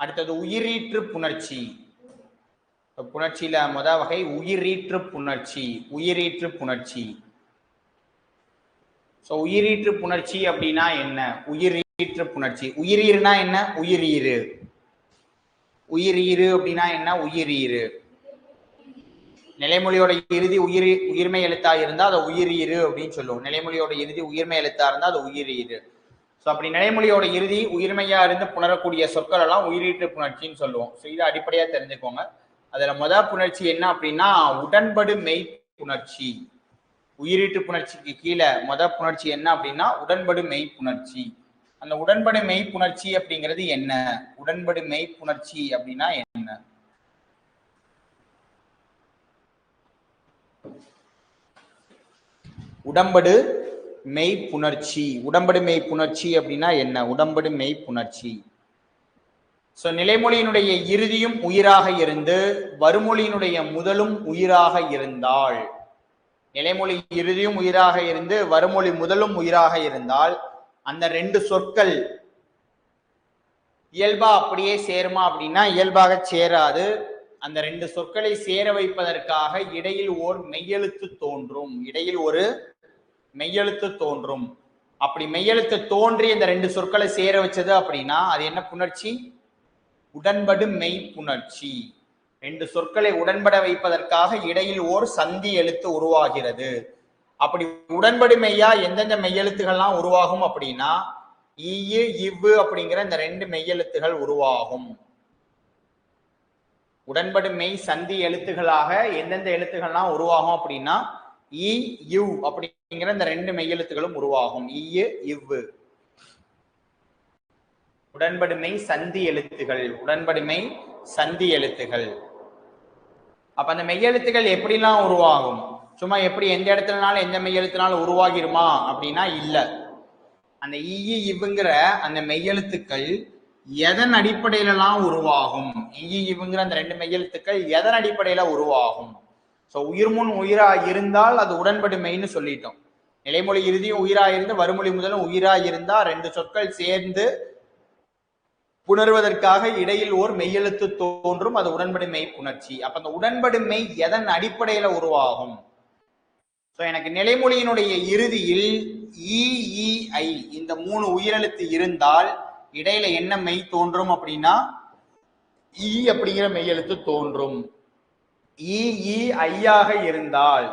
அடுத்தது உயிரீற்று புணர்ச்சி. புணர்ச்சியில முதல் வகை உயிரீற்று புணர்ச்சி. உயிரீற்று புணர்ச்சி. சோ உயிரீற்று புணர்ச்சி அப்படின்னா என்ன? உயிரீற்று புணர்ச்சி. உயிரீருனா என்ன? உயிரீரு. உயிரீரு அப்படின்னா என்ன? உயிரீரு. நிலைமொழியோட இறுதி உயிர்மை எழுத்தா இருந்தா அதை உயிரீரு அப்படின்னு சொல்லுவோம். நிலைமொழியோட இறுதி உயிர்மை எழுத்தா இருந்தா அது உயிரீரு. ஸோ அப்படி நிலைமொழியோட இறுதி உயிர்மையா இருந்து புணரக்கூடிய சொற்கள் எல்லாம் உயிரீற்று புணர்ச்சின்னு சொல்லுவோம். ஸோ இதை அடிப்படையா தெரிஞ்சுக்கோங்க. அதுல முதல் புணர்ச்சி என்ன அப்படின்னா உடன்படு மெய் புணர்ச்சி. உயிரீற்று புணர்ச்சிக்கு கீழே முதல் புணர்ச்சி என்ன அப்படின்னா உடன்படு மெய் புணர்ச்சி. அந்த உடன்படு மெய் புணர்ச்சி அப்படிங்கிறது என்ன? உடன்படு மெய் புணர்ச்சி அப்படின்னா என்ன? உடம்படு மெய் புணர்ச்சி. உடம்படு மெய் புணர்ச்சி அப்படின்னா என்ன? உடம்படு மெய் புணர்ச்சி. சோ நிலைமொழியினுடைய இறுதியும் உயிராக இருந்து வருமொழியினுடைய முதலும் உயிராக இருந்தால், நிலைமொழி இறுதியும் உயிராக இருந்து வருமொழி முதலும் உயிராக இருந்தால் அந்த ரெண்டு சொற்கள் இயல்பா அப்படியே சேருமா அப்படின்னா இயல்பாக சேராது. அந்த ரெண்டு சொற்களை சேர வைப்பதற்காக இடையில் ஓர் மெய்யெழுத்து தோன்றும். இடையில் ஒரு மெய்யெழுத்து தோன்றும். அப்படி மெய்யெழுத்து தோன்றி இந்த ரெண்டு சொற்களை சேர வச்சது அப்படின்னா அது என்ன புணர்ச்சி? உடன்படு மெய் புணர்ச்சி. ரெண்டு சொற்களை உடன்பட வைப்பதற்காக இடையில் ஓர் சந்தி எழுத்து உருவாகிறது. அப்படி உடன்படு மெய்யா எந்தெந்த மெய்யெழுத்துகள்லாம் உருவாகும் அப்படின்னா ஈயு இவ்வு அப்படிங்கிற இந்த ரெண்டு மெய்யெழுத்துகள் உருவாகும். உடன்படு மெய் சந்தி எழுத்துகளாக எந்தெந்த எழுத்துக்கள்லாம் உருவாகும் அப்படின்னா ஈ யு அப்படிங்கிற இந்த ரெண்டு மெய்யெழுத்துகளும் உருவாகும். ஈயு இவ்வு உடன்படுமை சந்தி எழுத்துகள். உடன்படுமை சந்தி எழுத்துகள். அப்ப அந்த மெய்யெழுத்துகள் எப்படிலாம் உருவாகும்? சும்மா எப்படி எந்த இடத்துலனாலும் எந்த மெய்யெழுத்துனாலும் உருவாகிருமா அப்படின்னா இல்ல. அந்த ஈ இவ்வுங்கிற அந்த மெய்யெழுத்துக்கள் எதன் அடிப்படையிலாம் உருவாகும்? ஈ இவ்வுங்கிற அந்த ரெண்டு மெய்யெழுத்துக்கள் எதன் அடிப்படையில உருவாகும்? சோ உயிர்முன் உயிரா இருந்தால் அது உடன்படுமைன்னு சொல்லிட்டோம். நிலைமொழி இறுதியும் உயிரா இருந்து வருமொழி முதலும் உயிரா இருந்தா ரெண்டு சொற்கள் சேர்ந்து புணர்வதற்காக இடையில் ஓர் மெய்யெழுத்து தோன்றும். அது உடன்படு மெய் புணர்ச்சி. அப்ப அந்த உடன்படு மெய் எதன் அடிப்படையில உருவாகும்? சோ எனக்கு நிலைமொழியினுடைய இறுதியில் ஈ ஈ ஐ இந்த மூணு உயிரெழுத்து இருந்தால் இடையில என்ன மெய் தோன்றும் அப்படின்னா ஈ அப்படிங்கிற மெய்யெழுத்து தோன்றும். ஈ ஈ ஐயாக இருந்தால்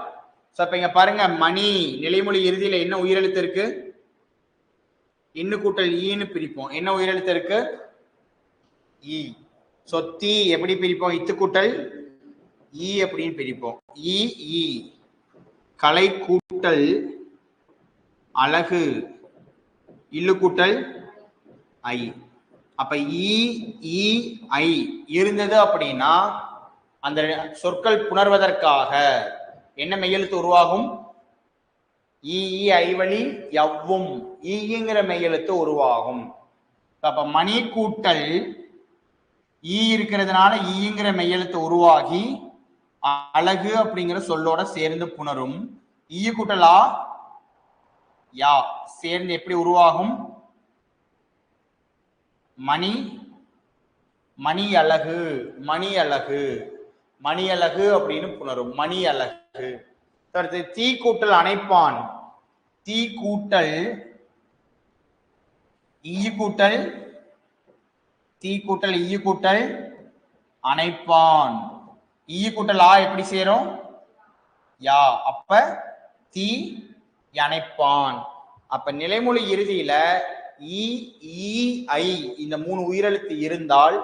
இப்ப இங்க பாருங்க, மணி நிலைமொழி இறுதியில என்ன உயிரெழுத்து இருக்கு? இன்னு கூட்டல் ஈன்னு பிரிப்போம். என்ன உயிரெழுத்து இருக்கு? ஈ. சொத்தி எப்படி பிரிப்போம்? இத்து கூட்டல் ஈ அப்படின்னு பிரிப்போம். ஈ ஈ. கலை கூட்டல் அழகு இல்லு கூட்டல் ஐ. அப்ப ஈ ஈ ஐ இருந்தது அப்படின்னா அந்த சொற்கள் புணர்வதற்காக என்ன மெய்யெழுத்து உருவாகும்? ஈ ஈ ஐவழி எவ்வும் ஈங்கிற மெய்யெழுத்து உருவாகும். அப்ப மணி கூட்டல் ஈ இருக்கிறதுனால ஈங்கிற மெய்யெழுத்து உருவாகி அழகு அப்படிங்கிற சொல்லோட சேர்ந்து புணரும். ஈ கூட்டலா யா சேர்ந்து எப்படி உருவாகும்? மணி மணி அழகு மணி அழகு மணி அழகு அப்படின்னு புணரும். மணி அழகு. அடுத்து தீ கூட்டல் அணைப்பான். தீ கூட்டல் ஈ கூட்டல் தீ கூட்டல் ஈ கூட்டல் அணைப்பான். ஈ கூட்டல் ஆ எப்படி சேரும்? யா. அப்ப தீ அணைப்பான். அப்ப நிலைமொழி இறுதியில ஈ ஈ ஐ இந்த மூணு உயிரெழுத்து இருந்தால்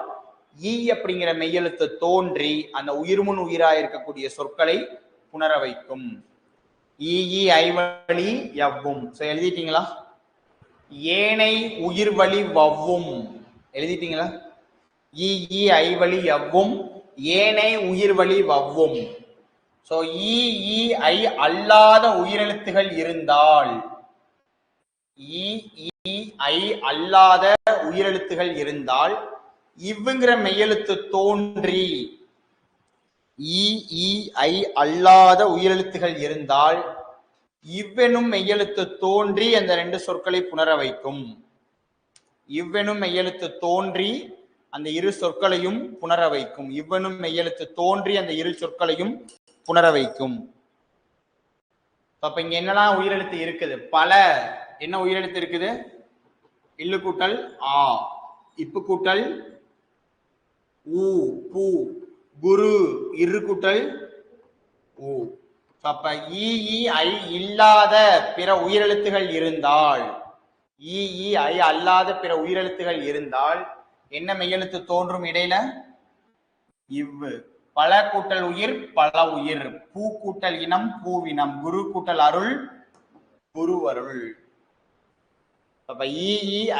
ஈ அப்படிங்கிற மெய்யெழுத்து தோன்றி அந்த உயிர்முன் உயிரா இருக்கக்கூடிய சொற்களை புணர வைக்கும். ஈ ஈ ஐவழி எவ்வும். எழுதிட்டீங்களா? ஏனை உயிர் வழி வவ்வும் எழுதிட்டீங்களா? ஈ ஈ ஐவழி எவ்வும் ஏனை உயிர் வழி வவ்வும். சோ ஈ ஈ ஐ அல்லாத உயிரெழுத்துகள் இருந்தால் ஈ ஈ ஐ அல்லாத உயிரெழுத்துகள் இருந்தால் இவ்வுங்கிற மெய்யெழுத்து தோன்றி ஈ ஈ ஐ அல்லாத உயிரெழுத்துகள் இருந்தால் இவ்வெனும் மெய்யெழுத்து தோன்றி அந்த ரெண்டு சொற்களை புணர வைக்கும். இவ்வெனும் மெய்யெழுத்து தோன்றி அந்த இரு சொற்களையும் புணர வைக்கும். இவ்வெனும் மெய்யெழுத்து தோன்றி அந்த இரு சொற்களையும் புணர வைக்கும். அப்ப இங்க என்னெல்லாம் உயிரெழுத்து இருக்குது? பல. என்ன உயிரெழுத்து இருக்குது? இல்லு கூட்டல் ஆ, இப்பு கூட்டல் ஊ, பூ, குரு, இரு கூட்டல் ஊ. அப்ப ஈ ஐ இல்லாத பிற உயிரெழுத்துகள் இருந்தால், ஈ ஐ அல்லாத பிற உயிரெழுத்துகள் இருந்தால் என்ன மெய்யெழுத்து தோன்றும் இடையில? இவ்வு. பல கூட்டல் உயிர் பல உயிர், பூ கூட்டல் இனம் பூவினம், குரு கூட்டல் அருள் குருவருள். அப்ப ஈ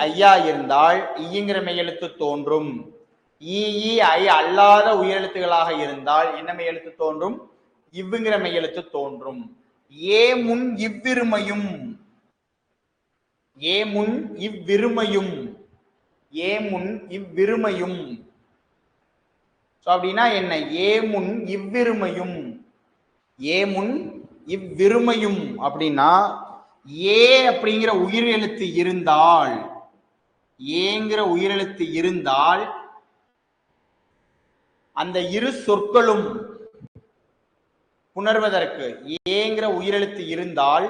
ஐயா இருந்தால் ஈங்கிற மெய்யெழுத்து தோன்றும். ஈ ஐ அல்லாத உயிரெழுத்துகளாக இருந்தால் என்ன மெய்யெழுத்து தோன்றும்? இவ்வுங்கிற மெய்யெழுத்து தோன்றும். ஏ முன் இவ்விருமையும், ஏ முன் இவ்விருமையும், ஏ முன் இவ்விருமையும். அப்படின்னா என்ன? ஏ முன் இவ்விருமையும், ஏ முன் இவ்விருமையும் அப்படின்னா ஏ அப்படிங்கிற உயிர் எழுத்து இருந்தால், ஏங்கிற உயிரெழுத்து இருந்தால் அந்த இரு சொற்களும் புணர்வதற்கு, ஏங்கிற உயிரெழுத்து இருந்தால்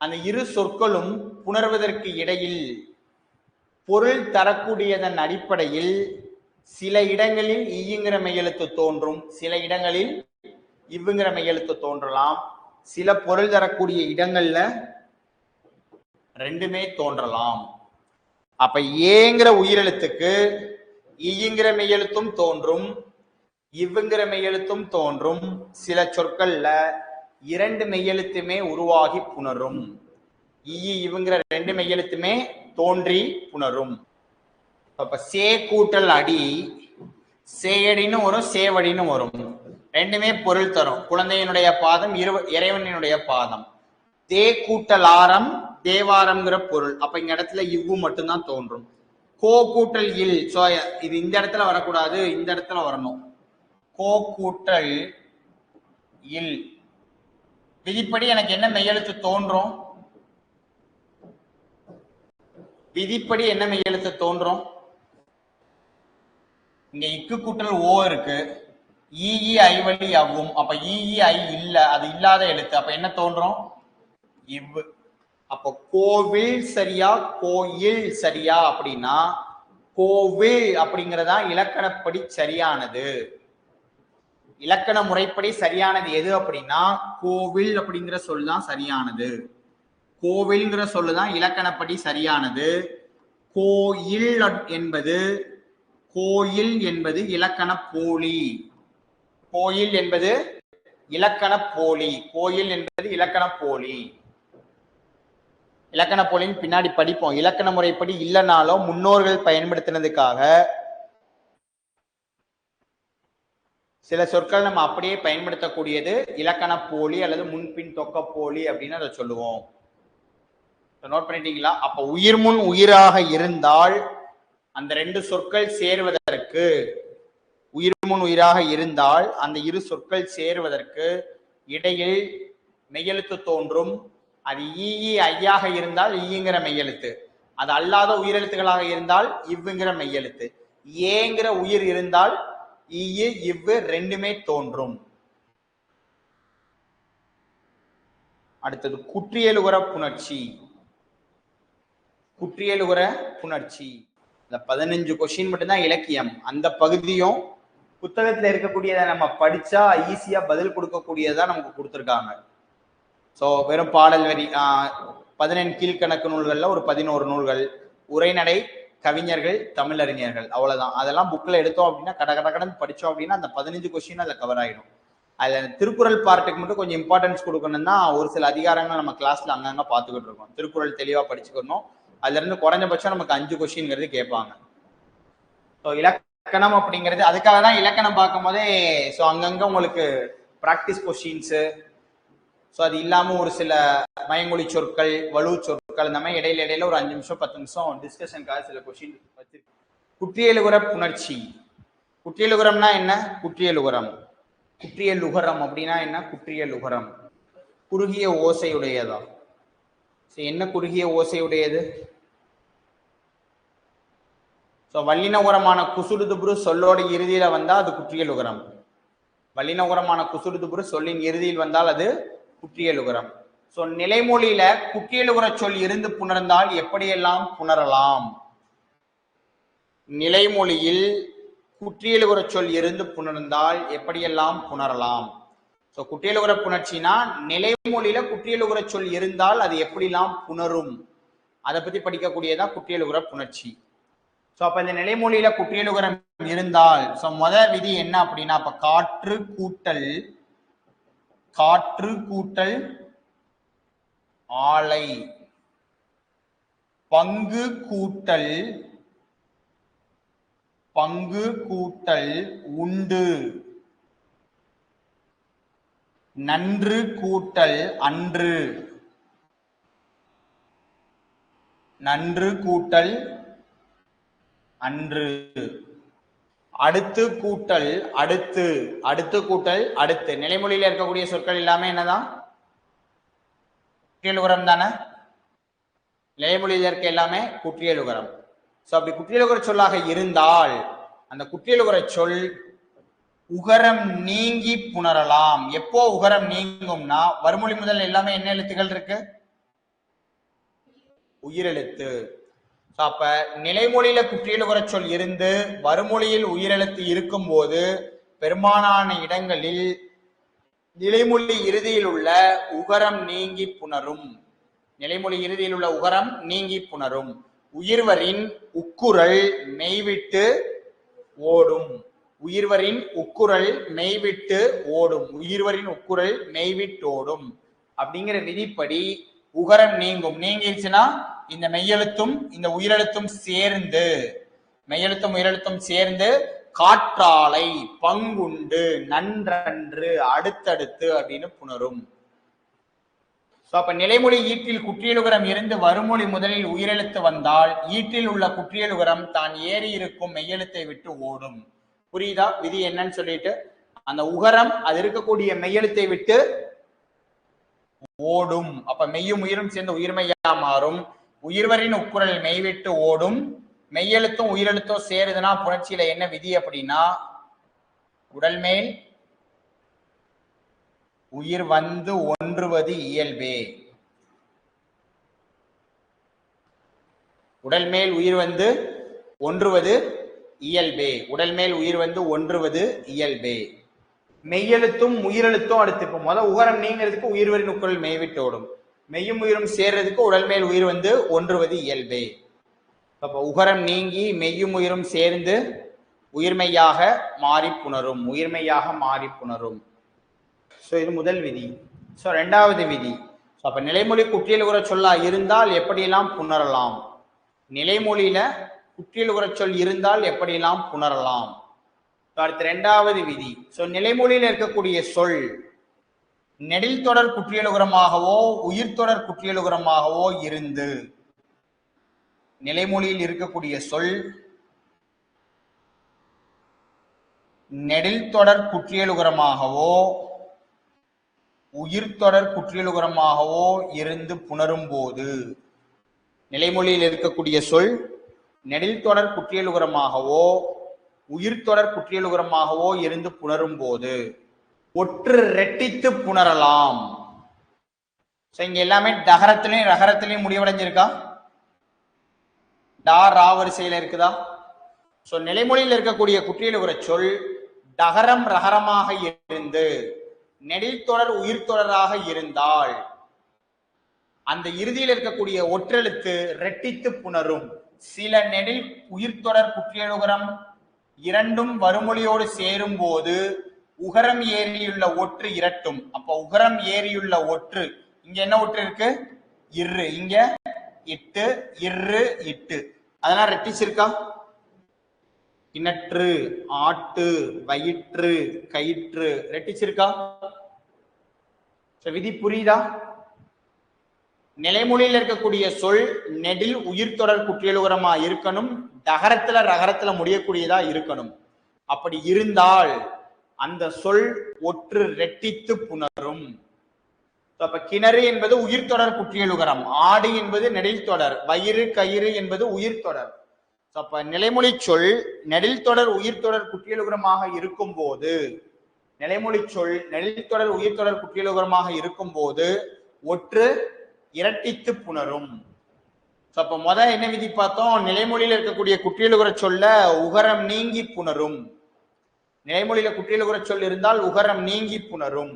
அந்த இரு சொற்களும் புணர்வதற்கு இடையில் பொருள் தரக்கூடியதன் அடிப்படையில் சில இடங்களில் ஈங்கிற மெய்யெழுத்து தோன்றும், சில இடங்களில் இவ்வுங்கிற மெய்யெழுத்து தோன்றலாம். சில பொருள் தரக்கூடிய இடங்கள்ல ரெண்டுமே தோன்றலாம். அப்ப ஏங்கிற உயிரெழுத்துக்கு ஈங்கிற மெய்யெழுத்தும் தோன்றும், இவ்வுங்கிற மெய்யெழுத்தும் தோன்றும். சில சொற்கள்ல இரண்டு மெய்யெழுத்துமே உருவாகி புணரும். இவ்வுங்கிற ரெண்டு மெய்யெழுத்துமே தோன்றி புணரும். அப்ப சே கூட்டல் அடி, சேயடின்னு வரும், சேவடின்னு வரும். ரெண்டுமே பொருள் தரும். குழந்தையினுடைய பாதம், இறைவனினுடைய பாதம். தே கூட்டல் ஆரம், தேவாரம்ங்கிற பொருள். அப்ப இந்த இடத்துல இவ்வு மட்டும்தான் தோன்றும். கோ கூட்டல் இல், இது இந்த இடத்துல வரக்கூடாது, இந்த இடத்துல வரணும். கோ கூட்டல் இல். விதிப்படி எனக்கு என்ன மெய்யெழுத்து தோன்றும்? விதிப்படி என்ன மெய்யெழுத்து தோன்றும்? இங்க இக்கு கூட்டல் ஓ இருக்கு, ஈ ஐ வழி அவ்வும். அப்ப ஈ ஐ இல்ல, அது இல்லாத எழுத்து. அப்ப என்ன தோன்றும்? இவ்வு. அப்ப கோவில் சரியா கோயில் சரியா அப்படின்னா கோவில் அப்படிங்கறதா இலக்கணப்படி சரியானது. இலக்கண முறைப்படி சரியானது எது அப்படின்னா கோவில் அப்படிங்கிற சொல் தான் சரியானது. கோவில்ங்கிற சொல்லுதான் இலக்கணப்படி சரியானது. கோயில் என்பது, கோயில் என்பது இலக்கண போலி. கோயில் என்பது இலக்கண போலி. கோயில் என்பது இலக்கண போலி. இலக்கண போலின்னு பின்னாடி படிப்போம். இலக்கண முறைப்படி இல்லைனாலும் முன்னோர்கள் பயன்படுத்தினதுக்காக சில சொற்கள் நம்ம அப்படியே பயன்படுத்தக்கூடியது இலக்கண போலி அல்லது முன்பின் தொக்க போலி அப்படின்னு அதை சொல்லுவோம். நோட் பண்ணிட்டீங்களா? அப்ப உயிர் முன் உயிராக இருந்தால் அந்த ரெண்டு சொற்கள் சேருவதற்கு, உயிர் முன் உயிராக இருந்தால் அந்த இரு சொற்கள் சேருவதற்கு இடையில் மெய்யெழுத்து தோன்றும். அது ஈ ஐயாக இருந்தால் ஈங்கிற மெய்யெழுத்து, அது அல்லாத உயிரெழுத்துகளாக இருந்தால் இவ்வுங்கிற மெய்யெழுத்து. ஏங்கிற உயிர் இருந்தால் ஈ இவ்வு ரெண்டுமே தோன்றும். அடுத்தது குற்றியலுகர புணர்ச்சி. குற்றியலுகர புணர்ச்சி இந்த 15 கொஸ்டின் மட்டும்தான் இலக்கியம். அந்த பகுதியும் புத்தகத்துல இருக்கக்கூடியதை நம்ம படிச்சா ஈஸியா பதில் கொடுக்கக்கூடியதான் நமக்கு கொடுத்துருக்காங்க. ஸோ வெறும் பாடல் வரி 15 கீழ்கணக்கு நூல்கள்ல ஒரு 11 நூல்கள், உரைநடை, கவிஞர்கள், தமிழறிஞர்கள், அவ்வளவுதான். அதெல்லாம் புக்ல எடுத்தோம் அப்படின்னா கடகடன்னு படிச்சோம் அப்படின்னா அந்த 15 கொஸ்டின் அதுல கவர் ஆயிடும். அதுல திருக்குறள் பார்ட்டுக்கு மட்டும் கொஞ்சம் இம்பார்ட்டன்ஸ் கொடுக்கணும்னா ஒரு சில அதிகாரங்கள் நம்ம கிளாஸ்ல அங்கங்க பார்த்துக்கிட்டு இருக்கோம். திருக்குறள் தெளிவா படிச்சுக்கணும். அதுல இருந்து குறைஞ்சபட்சம் நமக்கு 5 கொஸ்டின்ங்கிறது கேட்பாங்க. ஸோ இலக்கணம் அப்படிங்கிறது அதுக்காக தான் இலக்கணம் பார்க்கும் போதே ஸோ அங்கங்க உங்களுக்கு ப்ராக்டிஸ் கொஸ்டின்ஸு, ஸோ அது இல்லாம ஒரு சில மயமொழி சொற்கள், வலு சொற்கள், இந்த மாதிரி இடையில ஒரு 5 நிமிஷம் 10 நிமிஷம் டிஸ்கஷனுக்காக சில கொஸ்டின் வச்சிருக்கு. குற்றியலுகர புணர்ச்சி. குற்றியலுகரம்னா என்ன? குற்றியலுகரம். குற்றியலுகரம் அப்படின்னா என்ன? குற்றியலுகரம் குறுகிய ஓசையுடையதா? என்ன குறுகிய ஓசையுடையது? சோ வல்லின உரமான குசுடுதுபுரு சொல்லோட இறுதியில வந்தா அது குற்றியல் உகரம். வல்லின உரமான குசுடுதுபுரு சொல்லின் இறுதியில் வந்தால் அது குற்றியல் உகரம். சோ நிலைமொழியில குற்றியல் உகர சொல் இருந்து புணர்ந்தால் எப்படியெல்லாம் புணரலாம்? நிலைமொழியில் குற்றியல் உகர சொல் இருந்து புணர்ந்தால் எப்படியெல்லாம் புணரலாம்? சோ குற்றியல் உகர புணர்ச்சினா நிலைமொழியில குற்றியல் உகர சொல் இருந்தால் அது எப்படிலாம் புணரும், அதை பத்தி படிக்கக்கூடியதான் குற்றியல் உகர புணர்ச்சி. சோ அப்ப இந்த நிலைமொழியில குற்றியல் உகரம் இருந்தால் சோ முதல் விதி என்ன அப்படின்னா, அப்ப காற்று கூட்டல் ஆலை, பங்கு கூட்டல் உண்டு, நன்று கூட்டல் அன்று, நன்று கூட்டல் அன்று, அடுத்து கூட்டல் அடுத்து, அடுத்து கூட்டல் அடுத்து. நிலைமொழியில இருக்கக்கூடிய சொற்கள் எல்லாமே என்னதான்? குற்றியல் உகரம் தானே. நிலைமொழியில இருக்க எல்லாமே குற்றியல் உகரம். சோ அப்படி குற்றியல் உகர சொல்லாக இருந்தால் அந்த குற்றியல் உகர சொல் உகரம் நீங்கி புணரலாம். எப்போ உகரம் நீங்கும்னா, வறுமொழி முதல் எல்லாமே என்ன எழுத்துக்கள் இருக்கு? உயிரெழுத்து. அப்ப நிலைமொழியில குற்றியல் உகர சொல் இருந்து வறுமொழியில் உயிரெழுத்து இருக்கும் போது பெரும்பாலான இடங்களில் நிலைமொழி இறுதியில் உள்ள உகரம் நீங்கி புணரும். நிலைமொழி இறுதியில் உள்ள உகரம் நீங்கி புணரும். உயிர்வரின் உக்குரல் மெய்விட்டு ஓடும். உயிர்வரின் உக்குரல் மெய்விட்டு ஓடும். உயிர்வரின் உக்குரல் மெய்விட்டோடும் அப்படிங்கிற விதிப்படி உகரம் நீங்கும். நீங்கிருச்சுன்னா இந்த மெய்யெழுத்தும் இந்த உயிரெழுத்தும் சேர்ந்து, மெய்யெழுத்தும் உயிரெழுத்தும் சேர்ந்து காற்றாலை, பங்குண்டு, நன்றன்று, அடுத்தடுத்து அப்படின்னு புணரும். அப்ப நிலைமொழி ஈட்டில் குற்றியல் உகரம் இருந்து வறுமொழி முதலில் உயிரெழுத்து வந்தால் ஈட்டில் உள்ள குற்றியல் உகரம் தான் ஏறி இருக்கும் மெய்யெழுத்தை விட்டு ஓடும். புரியுதா விதி என்னன்னு சொல்லிட்டு? அந்த உகரம் அது இருக்கக்கூடிய மெய்யெழுத்தை விட்டு ஓடும். அப்ப மெய்யும் உயிரும் சேர்ந்து உயிர்மெய்யா மாறும். உயிர்வரின் உக்குரல் மெய்விட்டு ஓடும். மெய்யெழுத்தும் உயிரெழுத்தும் சேருதுன்னா புணர்ச்சியில என்ன விதி அப்படின்னா, உடல் மேல் உயிர் வந்து ஒன்றுவது இயல்பே. உடல் மேல் உயிர் வந்து ஒன்றுவது இயல்பே. உடல் மேல் உயிர் வந்து ஒன்றுவது இயல்பே. மெய்யெழுத்தும் உயிரெழுத்தும் அடுத்து இப்ப முதல் உகரம் நீங்கிறதுக்கு உயிர்வரின் உக்குரல் மெய்விட்டோடும். மெய்யும் உயிரும் சேர்றதுக்கு உடல் மேல் உயிர் வந்து ஒன்றுவது இயல்பே. அப்ப உகரம் நீங்கி மெய்யும் உயிரும் சேர்ந்து உயிர்மெய்யாக மாறி புணரும். உயிர்மெய்யாக மாறி புணரும். சோ இது முதல் விதி. சோ ரெண்டாவது விதி, அப்ப நிலைமொழி குற்றியல் உகர சொல்லா இருந்தால் எப்படியெல்லாம் புணரலாம்? நிலைமொழியில குற்றியல் உகர சொல் இருந்தால் எப்படியெல்லாம் புணரலாம்? அடுத்து ரெண்டாவது விதி. சோ நிலைமொழியில் இருக்கக்கூடிய சொல் நெடில் தொடர் குற்றியலுகரமாகவோ உயிர் தொடர் குற்றியலுகரமாகவோ இருந்து, நிலைமொழியில் இருக்கக்கூடிய சொல் நெடில் தொடர் குற்றியலுகரமாகவோ உயிர் தொடர் குற்றியலுகரமாகவோ இருந்து புணரும் போது, நிலைமொழியில் இருக்கக்கூடிய சொல் நெடில் தொடர் குற்றியலுகரமாகவோ உயிர் தொடர் குற்றியலுகரமாகவோ இருந்து புணரும் போது ஒற்று ரெட்டித்து புணரலாம். இங்க எல்லாமே டகரத்திலையும் ரகரத்திலையும் முடிவடைஞ்சிருக்கா? டா ரா வரிசையில இருக்குதா? சோ நிலைமொழியில் இருக்கக்கூடிய குற்றியலுகர சொல் டகரம் ரகரமாக இருந்து நெடில் தொடர் உயிர் தொடராக இருந்தால் அந்த இறுதியில் இருக்கக்கூடிய ஒற்றெழுத்து ரெட்டித்து புணரும். சில நெடில் உயிர் தொடர் குற்றியலுகரம் இரண்டும் வறுமொழியோடு சேரும் போது உகரம் ஏறியுள்ள ஒற்று இரட்டும். அப்ப உகரம் ஏறியுள்ள ஒற்று இங்க என்ன ஒற்று இருக்கு? இரு. இங்க இட்டு, இரு இட்டு, அதெல்லாம் ரெட்டிச்சிருக்கா? கிணற்று, ஆட்டு, வயிற்று, கயிற்று ரெட்டிச்சிருக்கா? விதி புரியுதா? நிலைமொழியில் இருக்கக்கூடிய சொல் நெடில் உயிர் தொடர் குற்றியலுகரமா இருக்கணும், டகரத்துல ரகரத்துல முடியக்கூடியதா இருக்கணும். அப்படி இருந்தால் அந்த சொல் ஒற்று ரெட்டித்து புணரும். அப்ப கிணறு என்பது உயிர் தொடர் குற்றியலுகரம், ஆடு என்பது நெடில் தொடர், வயிறு கயிறு என்பது உயிர் தொடர். அப்ப நிலைமொழி சொல் நெடில் தொடர் உயிர்த்தொடர் குற்றியலுகரமாக இருக்கும் போது, நிலைமொழி சொல் நெடில் தொடர் உயிர்த்தொடர் குற்றியலுகரமாக இருக்கும் போது ஒற்று இரட்டித்து புணரும். அப்ப என்ன விதி பார்த்தோம்? நிலைமொழியில இருக்கக்கூடிய குற்றியலுகர சொல்ல உகரம் நீங்கி புணரும். நிலைமொழியில குற்றியலுகர சொல் இருந்தால் உகரம் நீங்கி புணரும்.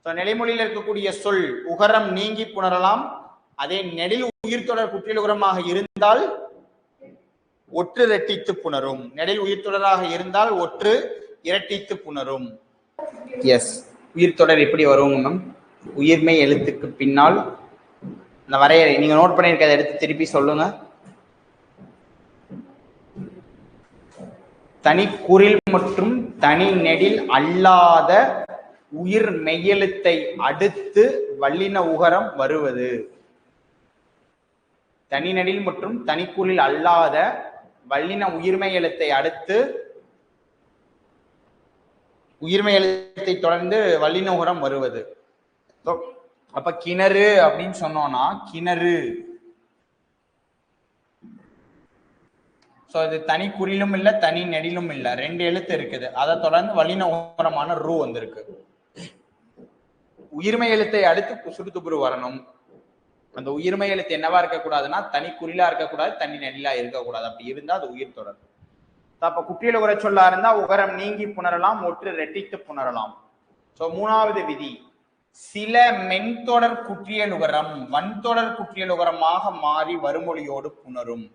நிலைமொழியில் இருக்கக்கூடிய சொல் உகரம் நீங்கி புணரலாம். அதே நெடில் உயிர்த்தொடர் குற்றியலுகரமாக இருந்தால் ஒற்று இரட்டித்து புணரும். நெடில் உயிர்த்தொடராக இருந்தால் ஒற்று இரட்டித்து புணரும். எஸ், உயிர்த்தொடர் எப்படி வரும்? உயிர்மை எழுத்துக்கு பின்னால் இந்த வரையறை நீங்க நோட் பண்ணிருக்கதை எடுத்து திருப்பி சொல்லுங்க. தனி குறில் மற்றும் தனி நெடில் அல்லாத உயிர் மெய்யெழுத்தை அடுத்து வல்லின உகரம் வருவது. தனி நெடில் மற்றும் தனிக்குறில் அல்லாத வல்லின உயிர்மை எழுத்தை அடுத்து உயிர்மை எழுத்தை தொடர்ந்து வல்லின உகரம் வருவது. அப்ப கிணறு அப்படின்னு சொன்னோம்னா கிணறு, இது தனி குறிலும் இல்ல தனி நெடிலும் இல்ல, ரெண்டு எழுத்து இருக்குது. அதை தொடர்ந்து வல்லின உகரமான ரூ வந்திருக்கு. உயிர்மை எழுத்தை அடுத்து சுடுதுபுரு வரணும். அந்த உயிர்மை எழுத்து என்னவா இருக்கக்கூடாதுன்னா தனி குறிலா இருக்கக்கூடாது, தனி நெடிலா இருக்கக்கூடாது. அப்படி இருந்தா அது உயிர் தொடர். அப்ப குற்றியலுகர சொல்லா இருந்தா உகரம் நீங்கி புணரலாம், ஒற்று ரெட்டித்து புணரலாம். மூணாவது விதி, சில மென்தொடர் குற்றியலுகரம் வன்தொடர் குற்றியலுகரமாக மாறி வருமொழியோடு புணரும்.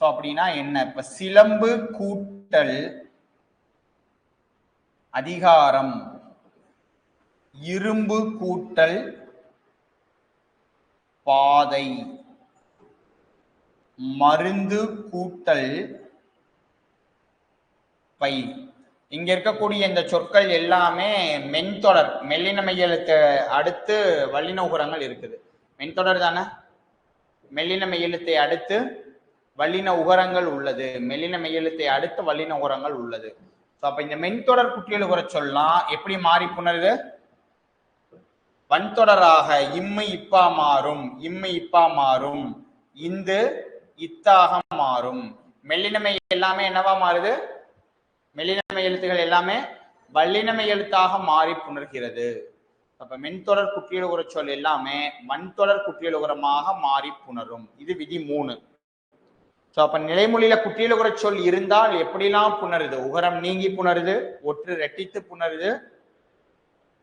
அப்படின்னா என்ன? இப்ப சிலம்பு கூட்டல் அதிகாரம், இரும்பு கூட்டல் பாதை, மருந்து கூட்டல் பை. இங்க இருக்கக்கூடிய இந்த சொற்கள் எல்லாமே மென்தொடர், மெல்லின மெய்யெழுத்து அடுத்து வல்லின உகரங்கள் இருக்குது. மென்தொடர் தானே? மெல்லின மெய்யெழுத்தை அடுத்து வல்லின உகரங்கள் உள்ளது. மெல்லின மெய்யெழுத்தை அடுத்து வல்லின உகரங்கள் உள்ளது. அப்ப இந்த மென்தொடர் குற்றியலுகர சொல்லலாம் எப்படி மாறி புணருது? வன்தொடராக இம்மு இப்பா மாறும், இம்மு இப்பா மாறும், இந்து இத்தாக மாறும். மெல்லினமை எல்லாமே என்னவா மாறுது? மெல்லினமை எழுத்துகள் எல்லாமே வல்லினமை எழுத்தாக மாறி புணர்கிறது. அப்ப மென்தொடர் குற்றியலுகர சொல் எல்லாமே வன்தொடர் குற்றியலுகரமாக மாறி புணரும். இது விதி 3. அப்ப நிலைமொழியில குற்றியலுகர சொல் இருந்தால் எப்படிலாம் புணருது? உகரம் நீங்கி புணருது, ஒற்று ரெட்டித்து புணருது,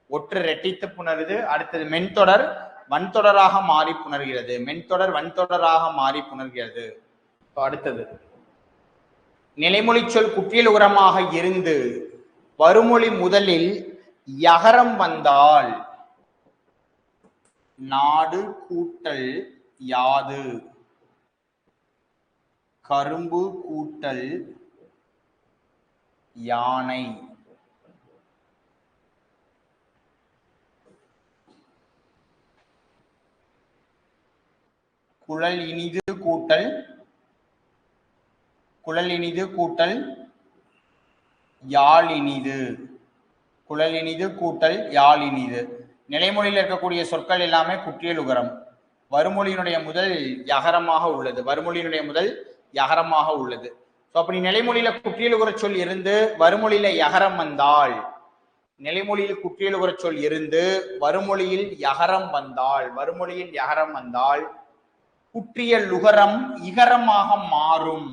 ஒற்று ரெட்டித்து புணருது. அடுத்தது மென்தொடர் வன்தொடராக மாறி புணர்கிறது, மென்தொடர் வன்தொடராக மாறி புணர்கிறது. அடுத்தது நிலைமொழி சொல் குற்றியலுகரமாக இருந்து வருமொழி முதலில் யகரம் வந்தால் நாடு கூட்டல் யாது, கரும்பு கூட்டல் யானை, குழல் இனிது கூட்டல் குழல் இனிது கூட்டல் யாழ் இனிது, குழல் இனிது கூட்டல் யாழ் இனிது. நிலைமொழியில் இருக்கக்கூடிய சொற்கள் எல்லாமே குற்றியலுகரம். வருமொழியினுடைய முதல் யகரமாக உள்ளது, வருமொழியினுடைய முதல் யகரமாக உள்ளது. அப்படி நிலைமொழியில குற்றியலுகர சொல் இருந்து வருமொழியில யகரம் வந்தால், நிலைமொழியில் குற்றியலுகர சொல் இருந்து வருமொழியில் யகரம் வந்தால், வருமொழியில் யகரம் வந்தால் குற்றியலுகரம் இகரமாக மாறும்.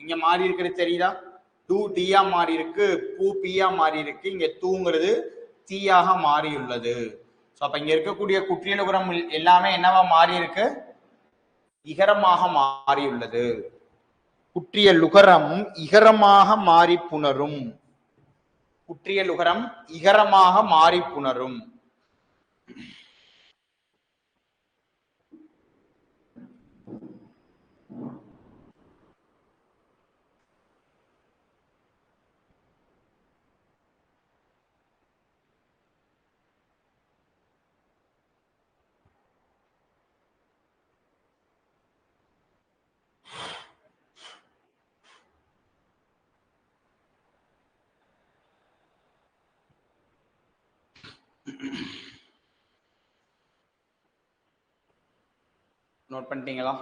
இங்க மாறி இருக்கிறது தெரியுதா? டூ டீயா மாறி இருக்கு, பூ பீயா மாறி இருக்கு, இங்க தூங்கிறது தீயாக மாறியுள்ளது. அப்ப இங்க இருக்கக்கூடிய குற்றியலுகரம் எல்லாமே என்னவா மாறி இருக்கு? இகரமாக மாறியுள்ளது. குற்றியலுகரம் இகரமாக மாறி புணரும், குற்றியலுகரம் இகரமாக மாறி புணரும். நோட் பண்ணிட்டீங்களா?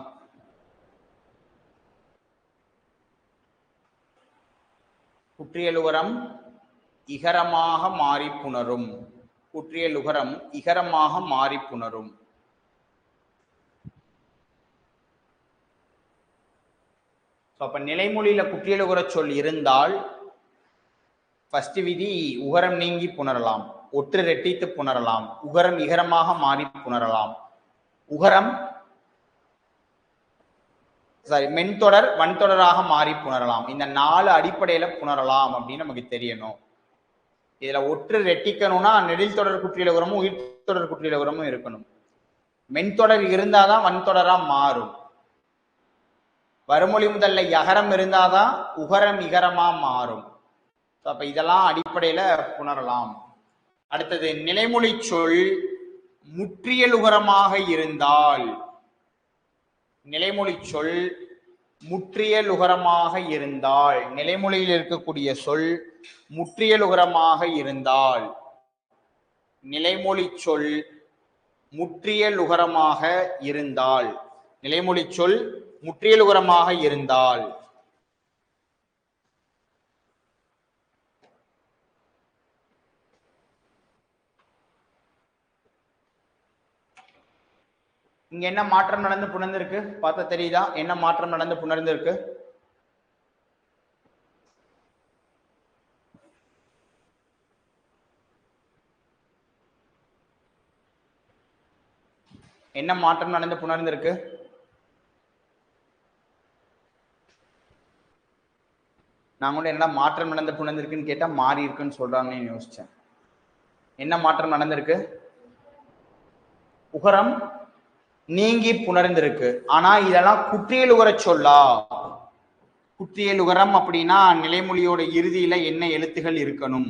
குற்றியலுகரம் இகரமாக மாறி புணரும். குற்றியலுகரம் இகரமாக மாறி புணரும். அப்ப நிலைமொழியில குற்றியலுகர சொல் இருந்தால் ஃபர்ஸ்ட் விதி உகரம் நீங்கி புணரலாம், ஒற்று ரெட்டித்து புணரலாம், உகரம் இகரமாக மாறி புணரலாம், உகரம் மென்தொடர் வன்தொடராக மாறி புணரலாம். இந்த 4 அடிப்படையில புணரலாம் அப்படின்னு நமக்கு தெரியணும். இதுல ஒற்று ரெட்டிக்கணும்னா நெடில் தொடர் குற்றியலுகரமும் உயிர் தொடர் குற்றியலுகரமும் இருக்கணும். மென்தொடர் இருந்தாதான் வன்தொடரா மாறும். வருமொழி முதல்ல யகரம் இருந்தாதான் உகரம் இகரமா மாறும். அப்ப இதெல்லாம் அடிப்படையில புணரலாம். அடுத்தது நிலைமொழி சொல் முற்றியலுகரமாக இருந்தால், நிலைமொழி சொல் முற்றியலுகரமாக இருந்தால், நிலைமொழியில் இருக்கக்கூடிய சொல் முற்றியலுகரமாக இருந்தால், நிலைமொழி சொல் முற்றியலுகரமாக இருந்தால், நிலைமொழி சொல் முற்றியலுகரமாக இருந்தால் இங்க என்ன மாற்றம் நடந்து புணர்ந்திருக்கு பார்த்தா தெரியுதா? என்ன மாற்றம் நடந்து புணர்ந்திருக்கு? என்ன மாற்றம் நடந்து புணர்ந்திருக்கு? நான் கூட என்ன மாற்றம் நடந்து புணர்ந்திருக்குன்னு கேட்டா மாறி இருக்குன்னு சொல்றாங்கன்னு யோசிச்சேன். என்ன மாற்றம் நடந்திருக்கு? உகரம் நீங்கி புணர்ந்திருக்கு. ஆனா இதெல்லாம் குற்றியலுகர சொல்லா? குற்றியலுகரம் அப்படின்னா நிலைமொழியோட இறுதியில என்ன எழுத்துகள் இருக்கணும்?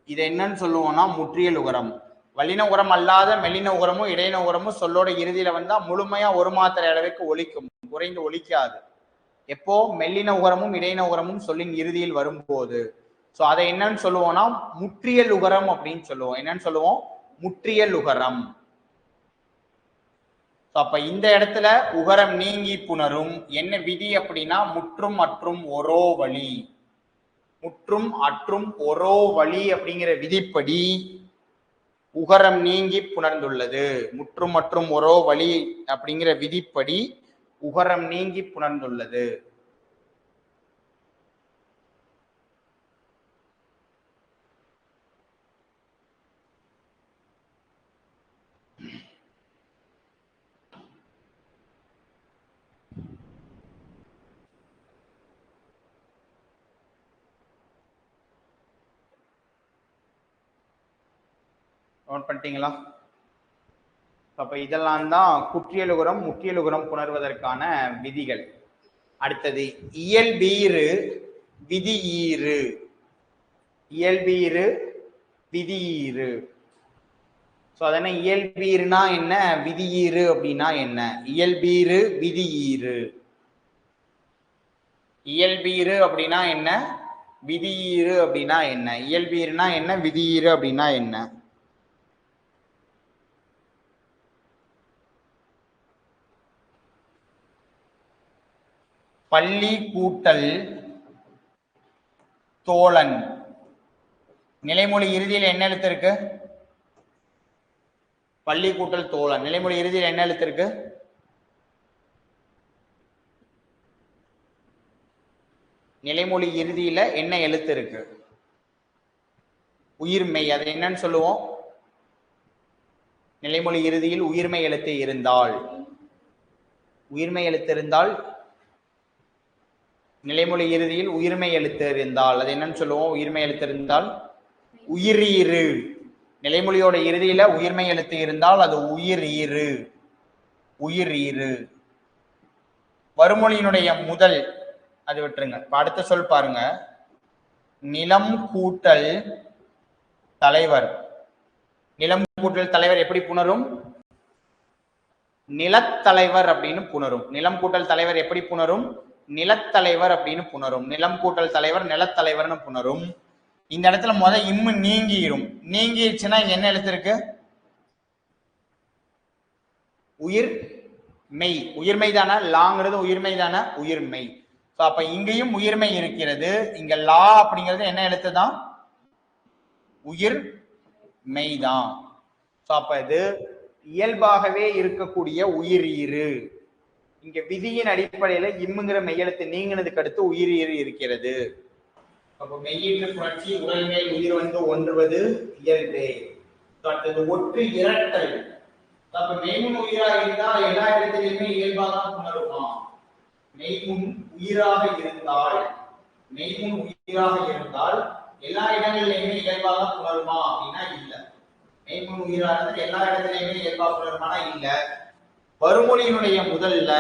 இதை என்னன்னு சொல்லுவோம்னா முற்றியலுகரம். வல்லின உகரம் அல்லாத மெல்லின உகரமும் இடையின உகரமும் சொல்லோட இறுதியில வந்தா முழுமையா ஒரு மாத்திரை அளவுக்கு ஒலிக்கும், குறைந்து ஒலிக்காது. எப்போ மெல்லின உகரமும் இடையின உகரமும் சொல்லின் இறுதியில் வரும்போது சோ அதை என்னன்னு சொல்லுவோம்னா முற்றியலுகரம் அப்படின்னு சொல்லுவோம். என்னன்னு சொல்லுவோம்? முற்றியலுகரம். அப்ப இந்த இடத்துல உகரம் நீங்கி புணரும். என்ன விதி அப்படின்னா முற்றும் அற்றும் ஒரோ வழி. முற்றும் அற்றும் ஒரோ வழி அப்படிங்கிற விதிப்படி உகரம் நீங்கி புணர்ந்துள்ளது. முற்றும் மற்றும் ஒரோ வழி அப்படிங்கிற விதிப்படி உகரம் நீங்கி புணர்ந்துள்ளது. நோட் பண்ணிட்டீங்களா? அப்ப இதெல்லாம் தான் குற்றியலுகரம் முற்றியலுகரம் புணர்வதற்கான விதிகள். அடுத்தது இயல்பீறு விதியீறு. இயல்பீறு விதியீறு. சோ அதன இயல்பீறுனா என்ன, விதியீறு அப்படின்னா என்ன? இயல்பீறு விதியீறு. இயல்பீறு அப்படின்னா என்ன, விதியீறு அப்படின்னா என்ன? இயல்பீறுனா என்ன, விதியீறு அப்படின்னா என்ன? பள்ளி கூட்டல் தோழன். நிலைமொழி இறுதியில் என்ன எழுத்து இருக்கு? பள்ளி கூட்டல் தோழன். நிலைமொழி இறுதியில் என்ன எழுத்து இருக்கு? நிலைமொழி இறுதியில என்ன எழுத்து இருக்கு? உயிர்மெய். அது என்னன்னு சொல்லுவோம்? நிலைமொழி இறுதியில் உயிர்மை எழுத்து இருந்தால், உயிர்மை எழுத்து இருந்தால், நிலைமொழி இறுதியில் உயிர்மை எழுத்து இருந்தால் அது என்னன்னு சொல்லுவோம்? உயிர்மை எழுத்து இருந்தால் உயிரீறு. நிலைமொழியோட இறுதியில உயிர்மை எழுத்து இருந்தால் அது உயிரீறு. உயிரீறு. வருமொழியினுடைய முதல் அது விட்டுருங்க. அடுத்த சொல் பாருங்க. நிலம் கூட்டல் தலைவர். நிலம் கூட்டல் தலைவர் எப்படி புணரும்? நிலத்தலைவர் அப்படின்னு புணரும். நிலம் கூட்டல் தலைவர் எப்படி புணரும்? நிலத்தலைவர் அப்படின்னு புணரும். நிலம் கூட்டல் தலைவர் நிலத்தலைவர்னு புணரும். இந்த இடத்துல இம்மு நீங்கிரும். நீங்கிருச்சுன்னா இங்க என்ன எழுத்து இருக்கு? உயிர் மெய். உயிர்மை தானே? லாங்கிறது உயிர்மை தானே? உயிர்மை. அப்ப இங்கேயும் உயிர்மை இருக்கிறது. இங்க லா அப்படிங்கிறது என்ன எழுத்து தான்? உயிர் மெய்தான். அப்ப இது இயல்பாகவே இருக்கக்கூடிய உயிரீறு. இங்க விதியின் அடிப்படையில இம்முங்கிற மெய்யெழுத்து நீங்கினதுக்கு அடுத்து உயிரீறு இருக்கிறது. அப்ப மெய்யீட்டு புணர்ச்சி உடல் மேல் உயிர் வந்து ஒன்றுவது இயல்பே. அடுத்தது ஒற்று இரட்டல். அப்ப மெய்முன் உயிராக இருந்தால் எல்லா இடத்திலுமே இயல்பாக புணருமா? மெய்முன் உயிராக இருந்தால் எல்லா இடங்களிலுமே இயல்பாக புணருமா அப்படின்னா இல்ல. மெய்முன் உயிராக இருந்தால் எல்லா இடத்திலுமே இயல்பாக புணருமானா இல்ல. வருமொழியினுடைய முதல்ல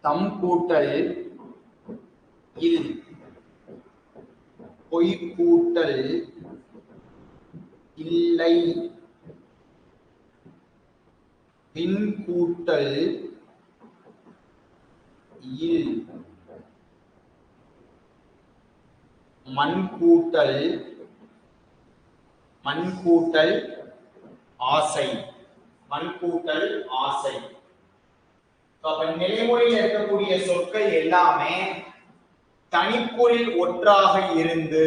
தம் கூட்டல் இல், பொய் கூட்டல் இல்லை, பின் கூட்டல் இல், மண் கூட்டல் ஆசை. நிலைமொழியில் இருக்கக்கூடிய சொற்கள் எல்லாமே தனிப்பொருள் ஒற்றாக இருந்து,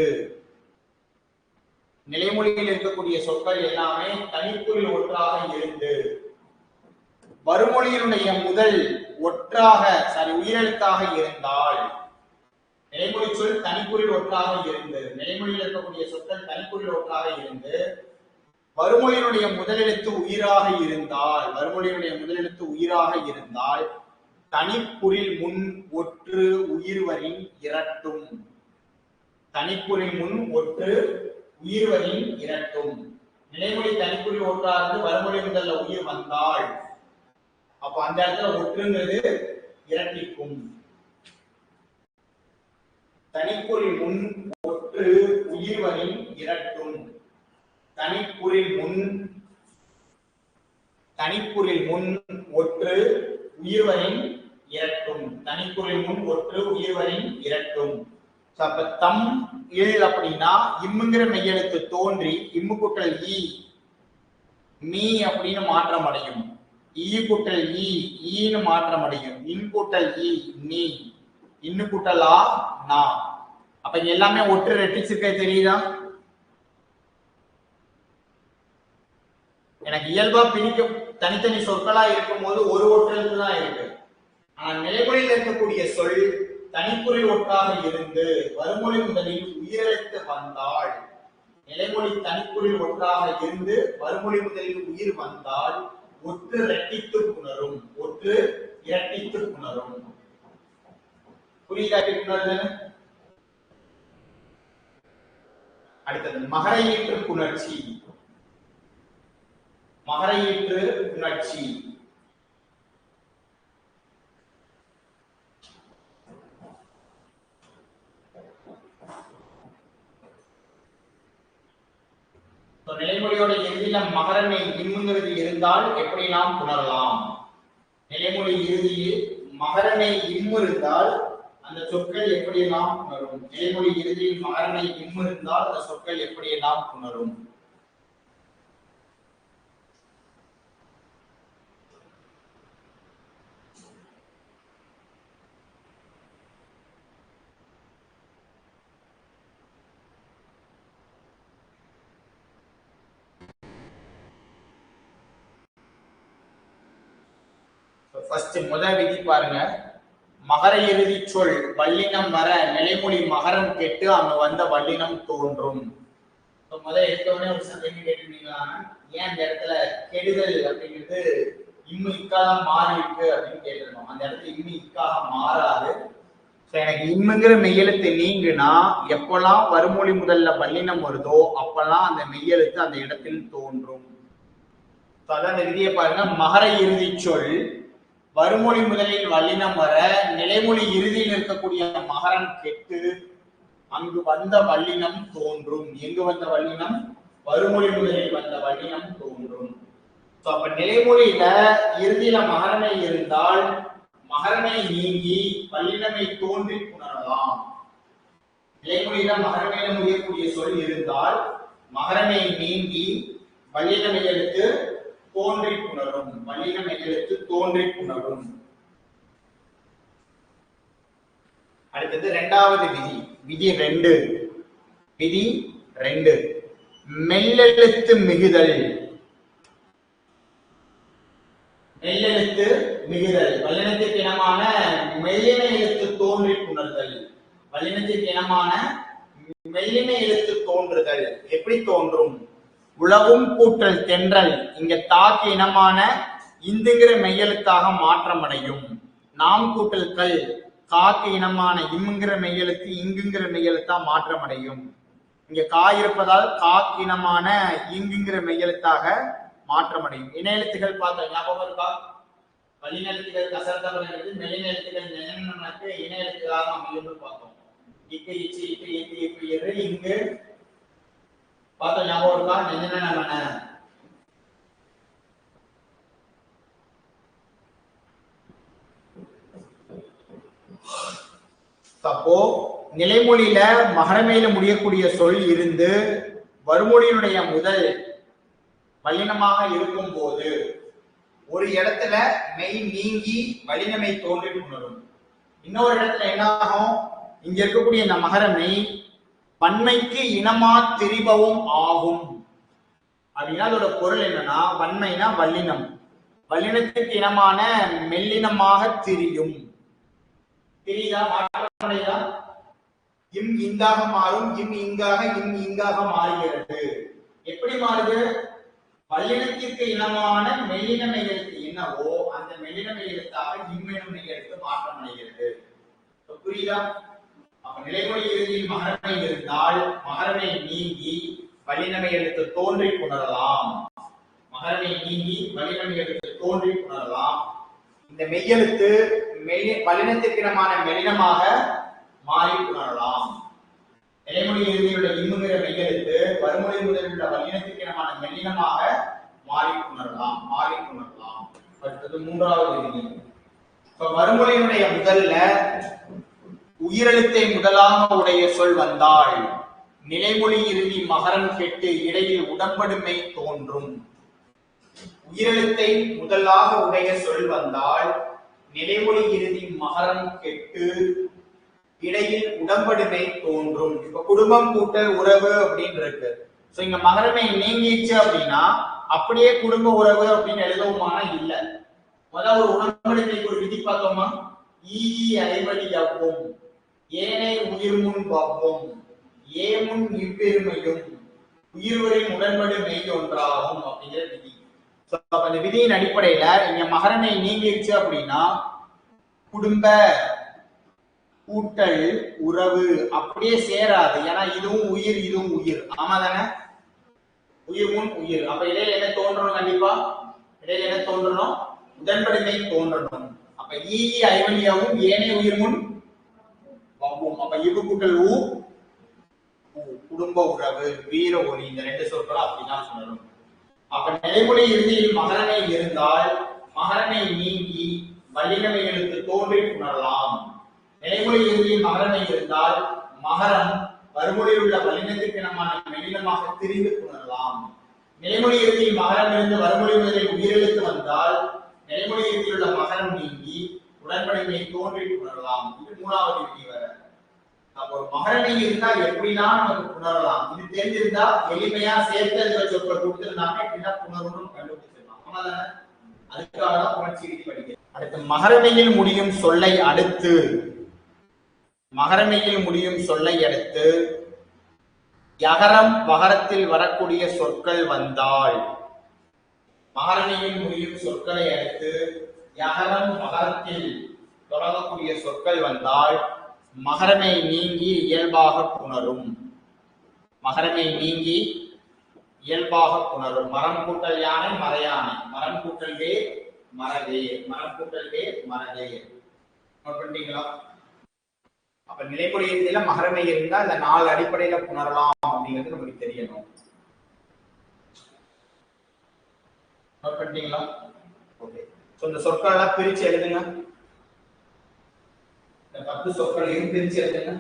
வறுமொழியினுடைய முதல் ஒற்றாக உயிரெழுத்தாக இருந்தால், நிலைமொழி சொல் தனிப்பொருள் ஒற்றாக இருந்து, நிலைமொழியில் இருக்கக்கூடிய சொற்கள் தனிப்பொருள் ஒற்றாக இருந்து வறுமொழியினுடைய முதலெழுத்து உயிராக இருந்தால் தனிப்புரில் முன் ஒற்று உயிர்வரின் இரட்டும். நிலைமொழி தனிப்புரில் ஒற்றாக வறுமொழி முதல்ல உயிர் வந்தால் அப்ப அந்த இடத்துல ஒற்றுங்கிறது இரட்டிக்கும். தனிப்புரில் முன் ஒற்று உயிர்வரின் இரட்டும். தனிப்புரில் முன் ஒற்று உயிர்வரின் இரட்டும். அப்ப தம் இல் அப்படின்னா இம்முங்கிற மெய்யெழுத்து தோன்றி இம்மு கூட்டல் ஈ மீ அப்படின்னு மாற்றம் அடையும். ஈ கூட்டல் ஈன்னு மாற்றம் அடையும். இன் கூட்டல் ஈ நீ, இன்னு கூட்டல் ஆ நா. அப்ப இங்க எல்லாமே ஒற்று ரெட்டிச்சிருக்க தெரியுதா? எனக்கு இயல்பா பிரிக்க தனித்தனி சொற்களா இருக்கும் போது ஒரு ஒற்றெழுத்து தான் இருக்கு. ஆனா நிலைமொழியில் இருக்கக்கூடிய சொல் தனிப்பொருள் ஒற்றாக இருந்து வறுமொழி முதலில் உயிரெழுத்து வந்தால், நிலைமொழி தனிப்பொருள் ஒற்றாக இருந்து வறுமொழி முதலில் உயிர் வந்தால் ஒற்று இரட்டித்து புணரும். புரியுதா? அடுத்தது மகரையீற்று புணர்ச்சி. நிலைமொழியோட இறுதியில மகரனை இம்முங்கிறது இருந்தால் எப்படி நாம் புணரலாம்? நிலைமொழி இறுதியில் மகரனை இம்மு இருந்தால் அந்த சொற்கள் எப்படியெல்லாம் புணரும்? நிலைமொழி இறுதியில் மகரனை இம்மு இருந்தால் அந்த சொற்கள் எப்படியெல்லாம் புணரும்? முதல் விதி பாருங்க. மகர இறுதி சொல் வல்லினம் வர நிலைமொழி மகரம் கெட்டு அங்க வந்த வல்லினம் தோன்றும். முதல் எடுத்தவொடனே ஒரு சந்தேகம் கேட்டிருந்தீங்களா, ஏன் அந்த இடத்துல கெடுதல் அப்படிங்கிறது இம்மு இக்காக மாறி இருக்கு அப்படின்னு கேட்டிருந்தோம். அந்த இடத்துல இம்மு இக்காக மாறாது. எனக்கு இம்முங்கிற மெய்யெழுத்து நீங்குனா எப்பெல்லாம் வறுமொழி முதல்ல வல்லினம் வருதோ அப்பெல்லாம் அந்த மெய்யெழுத்து அந்த இடத்தில் தோன்றும். அதான் அந்த விதியை பாருங்க. மகர இறுதி சொல் வறுமொழி முதலில் வல்லினம் வர நிலைமொழி இறுதியில் இருக்கக்கூடிய மகரம் கெட்டு அங்கு வந்த வல்லினம் தோன்றும். எங்கு வந்த வல்லினம்? வறுமொழி முதலில் வந்த வல்லினம் தோன்றும். அப்ப நிலைமொழியில இறுதியில மகரனை இருந்தால் மகரனை நீங்கி வல்லினமை தோன்றி புணரலாம். நிலைமொழியில மகரமையில முடியக்கூடிய சொல் இருந்தால் மகரமை நீங்கி வல்லின மெய்யெழுத்து தோன்றி புணரும். வல்லின மெய்யெழுத்து தோன்றி புணரும். அடுத்தது இரண்டாவது விதி. விதி 2 மெல்லெழுத்து மிகுதல். வல்லினத்திற்கு இனமான மெல்லின எழுத்து தோன்றி புணர்தல். வல்லினத்திற்கு இனமான மெல்லின எழுத்து தோன்றுதல் எப்படி தோன்றும்? உளவும் கூட்டல் தென்றல் இங்க தாக்கு இனமான இந்துங்கிற மெய்யெழுத்தாக மாற்றம் அடையும். நாம் கூட்டல் கல் காக்கு இனமான இம்ங்கிற மெய்யெழுத்து இங்குங்கிற மெய்யெழுத்தா மாற்றம் அடையும். இங்க கா இருப்பதால் காக்கு இனமான இங்குங்கிற மெய்யெழுத்தாக மாற்றம் அடையும். இன எழுத்துக்கள் பார்த்தோம், ஞாபகம் இருக்கா? வல்லின எழுத்துக்கள் கசர்த்தப்படுகிறது, மெல்லின எழுத்துக்கள் நினைவுக்கு இன எழுத்துக்களாக அமையும் பார்த்தோம். இக்கு இச்சு இக்கு இக்கு இக்கு இரு இங்கு பார்த்தோம், ஞாபகம் இருக்கா? நெஞ்சன. அப்போ நிலைமொழியில மகரமையில முடியக்கூடிய சொல் இருந்து வறுமொழியினுடைய முதல் வல்லினமாக இருக்கும் போது ஒரு இடத்துல மெய் நீங்கி வல்லினமை தோன்றி புணரும். இன்னொரு இடத்துல என்ன ஆகும்? இங்க இருக்கக்கூடிய இந்த மகரமை வன்மைக்கு இனமா திரிபவும் ஆகும். அப்படின்னா அதோட பொருள் என்னன்னா, வன்மைனா வல்லினம், வல்லினத்துக்கு இனமான மெல்லினமாக திரியும். தெரியுதா? மாற்றமடைதா? இம் இந்தாக மாறும், இம் இங்காக மாறுகிறது. எப்படி மாறுது? வல்லினத்திற்கு இனமான மெல்லின மெய்யெழுத்து என்னவோ அந்த மெல்லின மெய்யெழுத்தாக இம்மெனும் மெய்யெழுத்து மாற்றம் அடைகிறது. புரியுதா? அப்ப நிலைமொழி இறுதியில் மகரமை இருந்தால் மகரமை நீங்கி வல்லின மெய்யெழுத்து தோன்றி புணரலாம். மகரமை நீங்கி வல்லின மெய்யெழுத்து தோன்றி புணரலாம். இந்த மெய்யெழுத்து வல்லினத்திற்கினமான மெல்லினமாக மாறி புணரலாம். நிலைமொழி இறுதியுள்ள இம்முங்கிற மெய்யெழுத்து வறுமொழி முதலில் உள்ள வல்லினத்திற்கினமான மெல்லினமாக மாறி புணரலாம். அடுத்தது மூன்றாவது விதி. இப்ப வறுமொழியினுடைய முதல்ல உயிரெழுத்தை முதலாக உடைய சொல் வந்தால் நிலைமொழி இறுதி மகரம் கெட்டு இடையில் உடம்படுமை தோன்றும். உயிரெழுத்தை முதலாக உடைய சொல் வந்தால் நிலைமொழி இறுதி மகரம் கெட்டு இடையில் உடம்படுமை தோன்றும். இப்ப குடும்பம் கூட்டல் உறவு அப்படின்னு இருக்கு. சோ இங்க மகரமை நீங்கிச்சு அப்படின்னா அப்படியே குடும்ப உறவு அப்படின்னு எழுதவுமான இல்ல. முதல்ல ஒரு உடம்படுமைக்கு ஒரு விதி பார்த்தோமா? ஈ அரைவழி அவ்வும் ஏனை உயிர் முன் பவ்வும் ஏமுன் இவ்பெருமையும் உயிர்வரின் உடன்படு மெய் ஒன்றாகும் அப்படிங்கிற விதி. அந்த விதியின் அடிப்படையில இங்க மகரமை நீங்கிருச்சு அப்படின்னா குடும்ப கூட்டல் உறவு அப்படியே சேராது. ஏன்னா இதுவும் உயிர். ஆமா தானே? உயிர் முன் உயிர். அப்ப இடையில என்ன தோன்றணும்? கண்டிப்பா இடையில என்ன தோன்றணும்? உடன்படுமை தோன்றணும். அப்ப ஈ ஐவலியாவும் ஏனை உயிர் முன் வவ்வும். அப்ப இவு கூட்டல் ஊ குடும்ப உறவு வீர ஒளி இந்த ரெண்டு சொற்களும் அப்படிதான் சொல்லணும். அப்ப நிலைமொழி இறுதியில் மகரமை இருந்தால் மகரமை நீங்கி வல்லினமை எழுத்து தோன்றி புணரலாம். நிலைமொழி இறுதியில் மகரமை இருந்தால் மகரம் வறுமொழியில் உள்ள வல்லினத்திற்கினமான மெல்லினமாக திரிந்து புணரலாம். நிலைமொழி இறுதியில் மகரம் இருந்து வறுமொழி முதலில் உயிரெழுத்து வந்தால் நிலைமொழி இறுதியில் உள்ள மகரம் நீங்கி உடன்படுமை தோன்றி புணரலாம். இது மூணாவது விதி வர. அப்போ மகரமை இருந்தால் எப்படிலாம் நமக்கு புணரலாம் இது தெரிஞ்சிருந்தா எளிமையா சேர்த்து சொற்களை கொடுத்திருந்தாங்க எப்படின்னா புணரும் கண்டுபிடிச்சிடலாம். ஆமாதானே? அதுக்காக தான் புணர்ச்சி விதி படிக்கிறேன். அடுத்து மகரமையில் முடியும் சொல்லை அடுத்து யகரம் வகரத்தில் வரக்கூடிய சொற்கள் வந்தால் மகரமையில் முடியும் சொற்களை அடுத்து யகரம் வகரத்தில் தொடங்கக்கூடிய சொற்கள் வந்தால் மகரமை நீங்கி இயல்பாக புணரும். மரம் கூட்டல் யானை மறையானை, மரம் கூட்டல் வேர் மரதே. பண்ணிட்டீங்களா? அப்ப நிலைமொழி இறுதியில மகரமை இருந்தா இந்த 4 அடிப்படையில புணரலாம் அப்படிங்கிறது நமக்கு தெரியணும். பண்ணிட்டீங்களா? ஓகே. சோ இந்த சொற்கள் எல்லாம் பிரிச்சு எழுதுங்க. 10 சொற்களையும் பிரிச்சு எழுதுங்க.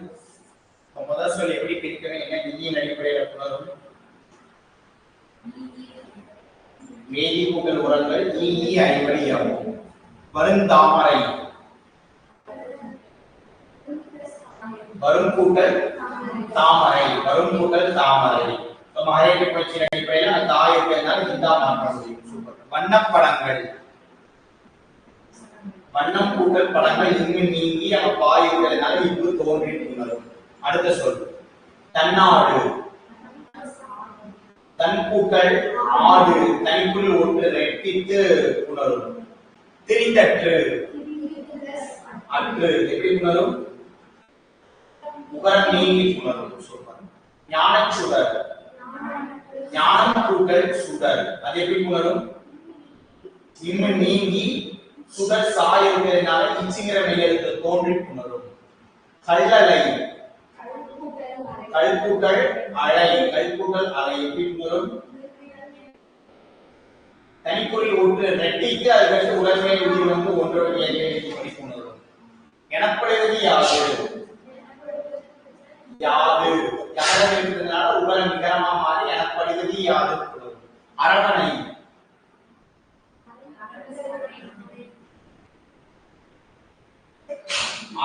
முதல் சொல் எப்படி பிரிக்கிறீங்க? ஈயின் அடிப்படையில் புணரும். வேதி கூட்டல் உரங்கள் ஈ ஐவழியாகும். வருந்தாமரை வரும் கூட்டல் தாமரை, வரும் கூட்டல் தாமரை. மகரேபி பயிற்சியின் அடிப்படையில் தாய் இருக்கிறதுனால இந்தா மாற்ற முடியும். சூப்பர். வண்ணப்படங்கள் வண்ணம் கூட்டல் படங்கள் இங்கு நீங்கி நம்ம பாய் இருக்கிறதுனால இங்கு தோன்றி புணரும். அடுத்த சொல் தன்னாடு. தன் கூட்டல் ஆடு தனிக்குள் ஒன்று ரெட்டித்து புணரும். திரிந்தற்று அற்று எப்படி புணரும்? உகரம் நீங்கி புணரும். சூப்பர். ஞானச்சுடர் ஞானம் கூட்டல் சுடர் அது எப்படி புணரும்? இம்மு நீங்கி சுடர் சாய் இருக்கிறதுனால இச்சிங்கிற மெய்யெழுத்து தோன்றி புணரும். கல்லலை கல்கூட்டல் அலை கல்கூட்டல் அலை எப்படி புணரும்? தனிக்குறி ஒன்று ரெட்டிக்கு அதுக்கு உடல்மை உயிர் வந்து ஒன்று படி புணரும். எனப்படுவது யாது? யாது யாரும் இருக்கிறதுனால உகரம் நிகரமா மாறி எனப்படுவது யாது புணரும். அரவணை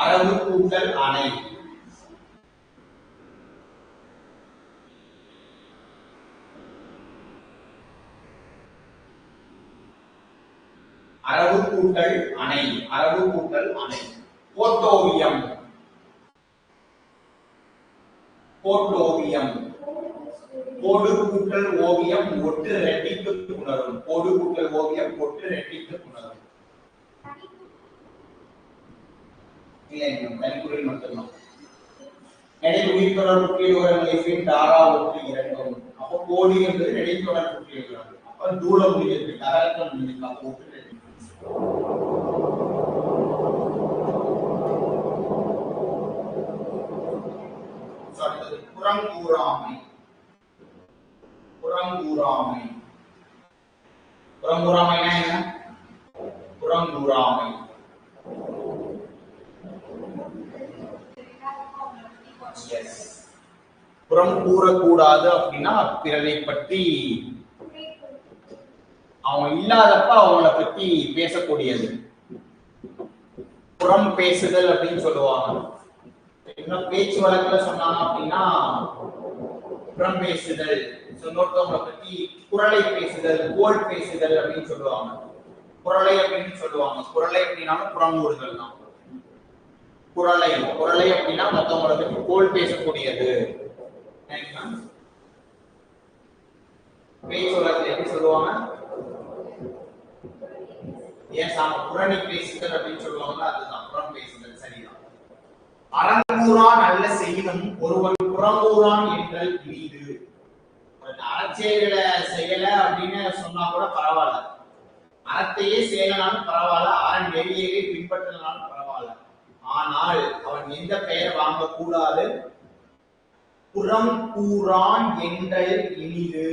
அரவு கூட்டல் அணை அரவு கூட்டல் அணை அரவு கூட்டல் அணை. கோட்டோவியம் கோட்டோவியம் கோடு கூட்டல் ஓவியம் ஒட்டு ரெட்டிக்கு புணரும். கோடு கூட்டல் ஓவியம் ஒட்டு ரெட்டிக்கு புணரும். தனிக்குறில் மட்டும்தான். நெடில் உயிர்த்தொடர் குற்றியல் தாரா ஒட்டு இரண்டும். அப்போ கோடி என்பது நெடித்தொடர் குற்றியல். அப்ப தூள முடிஞ்சது தரக்கம் முடிஞ்சது. அப்போ ஒட்டு புறங்கூறாமை புறங்கூறாமை புறங்கூறாமைனா என்ன? புறங்கூறாமை புறம் கூறக்கூடாது அப்படின்னா பிறரை பற்றி அவங்க இல்லாதப்ப அவங்கள பத்தி பேசக்கூடியது. புறம் பேசுதல் அப்படின்னு சொல்லுவாங்க. இன்னும் பேச்சு வழக்குல சொன்னாங்க அப்படின்னா புறம் பேசுதல். சொன்னோட்டவங்களை பத்தி குரலை பேசுதல் கோல் பேசுதல் அப்படின்னு சொல்லுவாங்க. குரலை அப்படின்னு சொல்லுவாங்க. குரலை அப்படின்னாலும் புறங்கூறுதல் தான். குரலை குரலை அப்படின்னா மற்றவங்களை பத்தி கோல் பேசக்கூடியது. பேச்சு வழக்குல எப்படி சொல்லுவாங்க? ஏன் சாம புரணி பேசுதல் அப்படின்னு சொல்லுவாங்க. அதுதான் புறம் பேசுதல். சரிதான். அறங்கூறான் அல்ல செய்யணும் ஒருவன் புறங்கூறான் என்றால் இனிது. அறச்செயலை செய்யல அப்படின்னு சொன்னா கூட பரவாயில்ல. அறத்தையே செய்யலனாலும் பரவாயில்ல. அறன் வெளியே பின்பற்றனாலும் பரவாயில்ல. ஆனால் அவன் எந்த பெயர் வாங்க கூடாது? புறம் கூறான் என்றல் இனிது.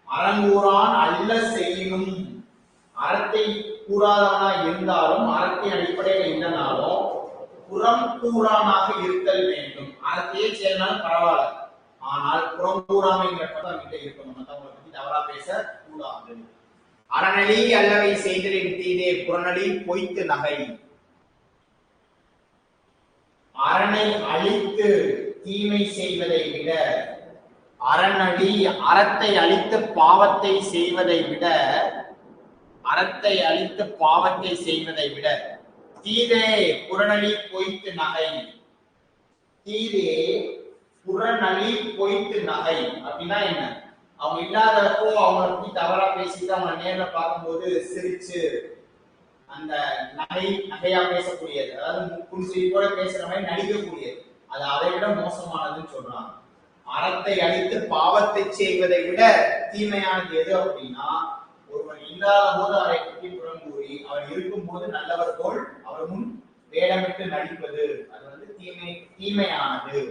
அறங்கூறான் அல்ல செய்யணும். அறத்தை கூறாதவனா இருந்தாலும் அறத்தின் அடிப்படையில் இல்லைனாலும் புறம் கூறானாக இருத்தல் வேண்டும். அறத்தையே செய்யனாலும் பரவாயில்ல. ஆனால் புறம் கூறாமைங்கிறப்ப கிட்ட இருக்கணும். மற்றவங்களை பத்தி தவறா பேச கூடாது. அறநடி அல்லவை செய்தலின் தீதே புறநடி பொய்த்து நகை. அரணை அழித்து தீமை செய்வதை விட அறநடி அறத்தை அழித்து பாவத்தை செய்வதை விட அறத்தை அழித்து பாவத்தை செய்வதை விட தீதே புறநழி பொய்த்து நகை. தீதே புறநழி பொய்த்து நகை அப்படின்னா என்ன? அவங்க இல்லாதப்போ அவங்களை பத்தி தவறா பேசிட்டு அவங்க நேர்ல பார்க்கும்போது சிரிச்சு அந்த நகையா பேசக்கூடியது. அதாவது புன்சிரிப்போட பேசுற மாதிரி நடிக்கக்கூடியது. அது அதை விட மோசமானதுன்னு சொல்றாங்க. அறத்தை அழித்து பாவத்தை செய்வதை விட தீமையானது எது அப்படின்னா ஒருவன் இல்லாத போது அவரை பற்றி புறங்கூறி அவர் இருக்கும் போது நல்லவர் போல் அவர் முன் வேடமிட்டு நடிப்பது. அது வந்து தீமையானது.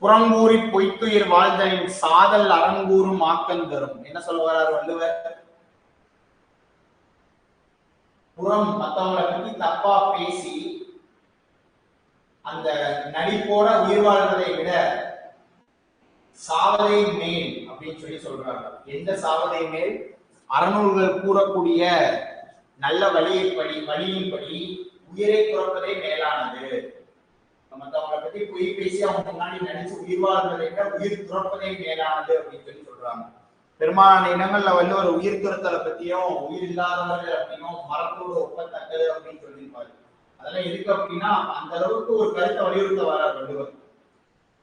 புறங்கூறி பொய்த்துயிர் வாழ்தலின் சாதல் அறங்கூறும் ஆக்கம் தரும். என்ன சொல்ல வர்றாரு வள்ளுவர்? புறம் மத்தவங்களை பத்தி தப்பா பேசி அந்த நடிப்போட உயிர் வாழ்வதை விட சாவதை மேல் அப்படின்னு சொல்லி சொல்றாங்க. எந்த சாவதை மேல்? அறநூல்கள் கூறக்கூடிய நல்ல வழியின்படி உயிரை துறப்பதே மேலானது. மற்றவங்களை பத்தி பொய் பேசி அவங்க முன்னாடி நினைச்சு உயிர் வாழ்வதை விட உயிர் துறப்பதே மேலானது அப்படின்னு சொல்லி சொல்றாங்க. பெரும்பாலான இடங்கள்ல வள்ளுவர் உயிர் துறத்தலை பத்தியும் உயிர் இல்லாதவர்கள் அப்படின்னும் மரத்தோடு ஒப்பத்தக்கது அப்படின்னு சொல்லியிருப்பாரு. அதெல்லாம் இருக்கு அப்படின்னா அந்த அளவுக்கு ஒரு கருத்தை வலியுறுத்த வரார் வள்ளுவர்.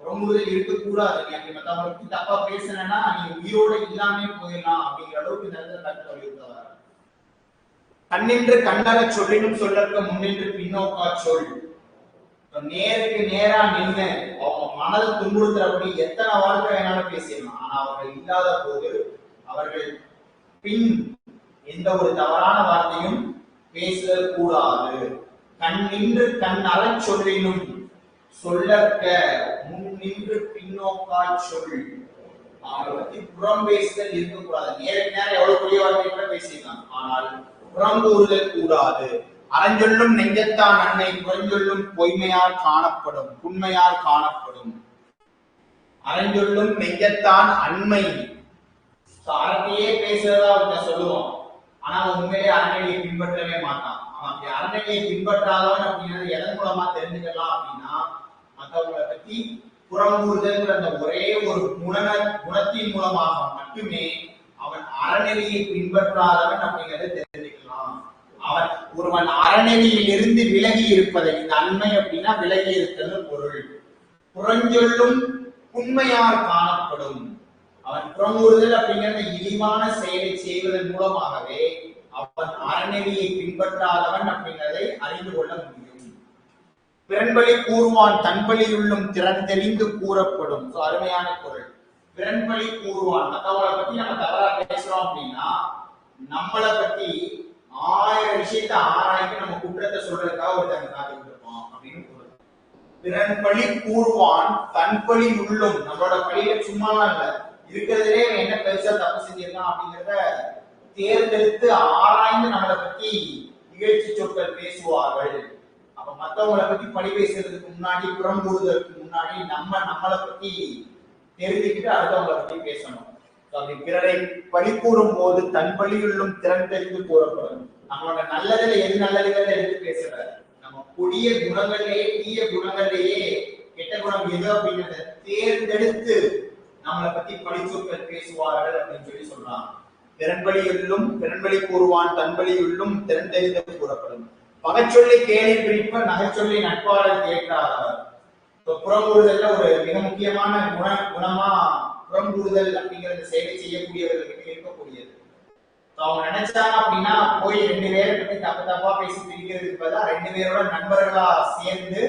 புறமுறுதல் இருக்கக்கூடாது, நீ அப்படி மற்றவங்களுக்கு தப்பா பேசினா நீ உயிரோட இல்லாமே போயிடலாம் அப்படிங்கிற அளவுக்கு இந்த இடத்துல கருத்தை வலியுறுத்த வரார். கண்ணின்று கண்ணற சொல்லினும் சொல்லற்க முன்னின்று பின்னோக்கா சொல். நேருக்கு நேரா நின்று அவங்க மனதை துன்புறுத்துறபடி எத்தனை வார்த்தை வேணாலும் பேசிடலாம். ஆனா அவர்கள் இல்லாத போது அவர்கள் பின் எந்த ஒரு தவறான வார்த்தையும் பேசக்கூடாது. கண் நின்று கண் அற சொல்லினும் சொல்லற்க முன் நின்று பின்னோக்கா சொல். அவங்களை பத்தி புறம் பேசுதல் இருக்கக்கூடாது. நேருக்கு நேரம் எவ்வளவு பெரிய வார்த்தை கூட பேசிடலாம், ஆனால் புறம் கூறுதல் கூடாது. அறஞ்சொல்லும் நெஞ்சத்தான் அன்னை புறஞ்சொல்லும் பொய்மையால் காணப்படும் புண்மையால் காணப்படும். அறஞ்சொல்லும் நெஞ்சத்தான் அண்மை. அறத்தையே பேசுறதா அவர்கிட்ட சொல்லுவோம், ஆனா உண்மையிலே அறநெறியை பின்பற்றவே மாட்டான். அவன் அப்படி அறநெறியை பின்பற்றாதவன் அப்படிங்கிறது எதன் மூலமா தெரிஞ்சுக்கலாம் அப்படின்னா, மற்றவங்களை பத்தி புறங்கூறுதல் அந்த ஒரே ஒரு குணத்தின் மூலமாக மட்டுமே அவன் அறநெறியை பின்பற்றாதவன் அப்படிங்கறத தெரிஞ்சுக்கலாம். அவன் ஒருவன் அறநெறியில் இருந்து விலகி இருப்பதை, இந்த அண்மை அப்படின்னா விலகி இருக்கிறது பொருள். புறஞ்சொல்லும் உண்மையால் காணப்படும். அவன் புறங்கூறுதல் அப்படிங்கிற இழிவான செயலை செய்வதன் மூலமாகவே அவன் அறநெறியை பின்பற்றாதவன் அப்படிங்கிறதை அறிந்து கொள்ள முடியும். பிறன்பலி கூறுவான் தன்பலியுள்ளும் திறன் தெளிந்து கூறப்படும். அருமையான பொருள். பிறன்பலி கூறுவான், மற்றவங்களை பத்தி நம்ம தவறா பேசுறோம் அப்படின்னா நம்மளை பத்தி 1000 விஷயத்தை ஆராய்ச்சி நம்ம குற்றத்தை சொல்றதுக்காக ஒருத்தங்க காத்துக்கிட்டு இருப்போம் அப்படின்னு சொல்றது. பிறன்பலி கூறுவான் தன்பலி உள்ளும், நம்மளோட பழியில சும்மாலாம் இல்ல, இருக்கிறதுலே என்ன பெருசா தப்பு செஞ்சிருக்கான் அப்படிங்கிறத தேர்ந்தெடுத்து ஆராய்ந்து நம்மளை பத்தி நிகழ்ச்சி சொற்கள் பேசுவார்கள். அப்ப மற்றவங்களை பத்தி பழி பேசுறதுக்கு முன்னாடி, புறம் கூறுவதற்கு முன்னாடி நம்மளை பத்தி தெரிஞ்சுக்கிட்டு அடுத்தவங்களை பத்தி பேசணும். அப்படி பிறரை பழி கூறும் போது தன் பழியுள்ளும் திறன் தெரிந்து கூறப்படும். நம்மளோட நல்லதுல எது நல்லதுகளை எடுத்து பேசுறாரு. நம்ம கொடிய குணங்கள்லயே தீய குணங்கள்லயே கெட்ட குணம் எது அப்படிங்கிறத தேர்ந்தெடுத்து நம்மளை பத்தி பழிச்சொற்கள் பேசுவார்கள் அப்படின்னு சொல்லி சொல்றாங்க. பிறன்பலி கூறுவான் தன்பலியுள்ளும் திறன் தெரிந்து கூறப்படும். பகச்சொல்லி கேலி பிரிப்ப நகைச்சொல்லி நட்பாளர் தேற்றாதவர். புறங்கூறுதல்ல ஒரு மிக முக்கியமான குணமா புறங்கூறுதல் அப்படிங்கறது சேவை செய்யக்கூடியவர்களுக்கு இருக்கக்கூடியது. அவங்க நினைச்சாங்க அப்படின்னா போய் 2 பேரை பத்தி தப்பா பேசி பிரிக்கிறதுக்கு பதிலா 2 பேரோட நண்பர்களா சேர்ந்து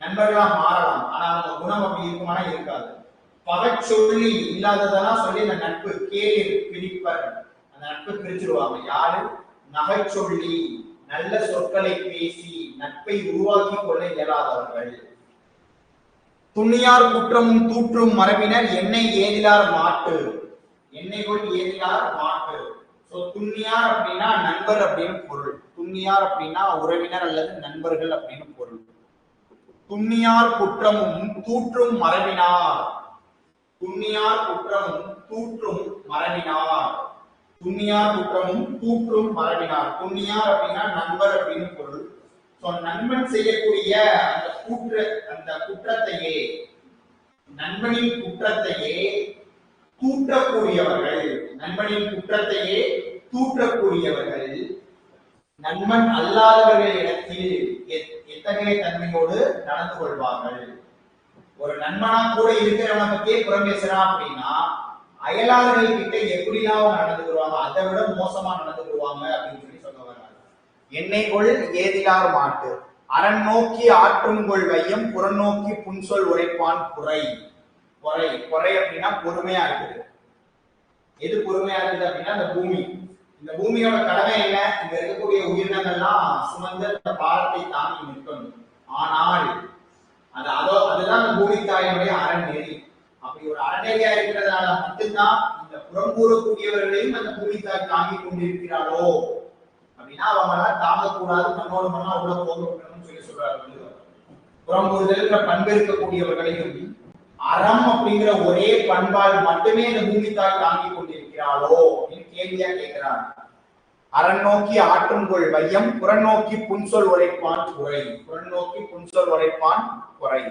நண்பர்களா மாறலாம். ஆனா அவங்க குணம் அப்படி இருக்குமானா இருக்காது. பகச்சொல்லி இல்லாததெல்லாம் சொல்லி அந்த நட்பு கேலி பிரிப்பர், அந்த நட்பு பிரிச்சிருவாங்க. யாரு? நகைச்சொல்லி நல்ல சொற்களை பேசி நட்பை உருவாக்கி கொள்ள இயலாதவர்கள். துணியார் குற்றமும் தூற்றும் மரபினர் என்னை ஏதிலார் மாட்டு. என்னை கொள் ஏதிலார் மாட்டு. துண்ணியார் அப்படின்னா நண்பர் அப்படின்னு பொருள். துண்ணியார் அப்படின்னா உறவினர் அல்லது நண்பர்கள் அப்படின்னு பொருள். துண்ணியார் குற்றமும் தூற்றும் மரபினார். துண்ணியார் குற்றமும் தூற்றும் மரபினார். துண்ணியார் குற்றமும் தூற்றும் மரபினார். துண்ணியார் அப்படின்னா நண்பர் அப்படின்னு பொருள். நண்பன் செய்யக்கூடிய அந்த குற்றத்தையே, நண்பனின் குற்றத்தையே தூற்றக்கூடியவர்கள், நண்பனின் குற்றத்தையே தூற்றக்கூடியவர்கள் நண்பன் அல்லாதவர்கள் இடத்தில் எத்தகைய தன்மையோடு நடந்து கொள்வார்கள். ஒரு நண்பனா கூட இருக்கிறவனை பத்தியே புறம் பேசுறான் அப்படின்னா அயலாளர்கள் கிட்ட எப்படிலாம் நடந்துக்குவாங்க, அதை விட மோசமா நடந்துக்குவாங்க அப்படின்னு சொல்லி சொல்ல வர்றாங்க. என்னை கொள் ஏதிலார் மாட்டு. அரண் நோக்கி ஆற்றும் கொள் வையம் புறநோக்கி புன்சொல் உரைப்பான் குறை. குறை அப்படின்னா பொறுமையா இருக்குது. எது பொறுமையா இருக்குது அப்படின்னா இந்த பூமி. இந்த பூமியோட கடமை என்ன? இங்க இருக்கக்கூடிய உயிரினங்கள்லாம் சுமந்து அந்த பாரத்தை தாங்கி நிற்கணும். ஆனால் அதுதான் அந்த பூமி தாயினுடைய அறநெறி. அப்படி ஒரு அறநெறியா இருக்கிறதுனால மட்டும்தான் இந்த புறம் கூறக்கூடியவர்களையும் அந்த பூமி தாய் தாங்கி கொண்டிருக்கிறாளோ அப்படின்னா அவங்க எல்லாம் தாங்கக்கூடாது, மண்ணோடு மண்ணா உள்ள போகணும்னு சொல்லி சொல்றாரு. புறம்புறுதல் பண்பு இருக்கக்கூடியவர்களையும் அறம் அப்படிங்கிற ஒரே பண்பால் மட்டுமே இந்த பூமி தாய் தாங்கிக் கொண்டிருக்கிறாளோ அப்படின்னு கேள்வியா கேட்கிறார். அரண் நோக்கி ஆற்றும் கொள் வையம், புறநோக்கி புன்சொல் உரைப்பான் குறை. புறநோக்கி புன்சொல் உரைப்பான் குறை.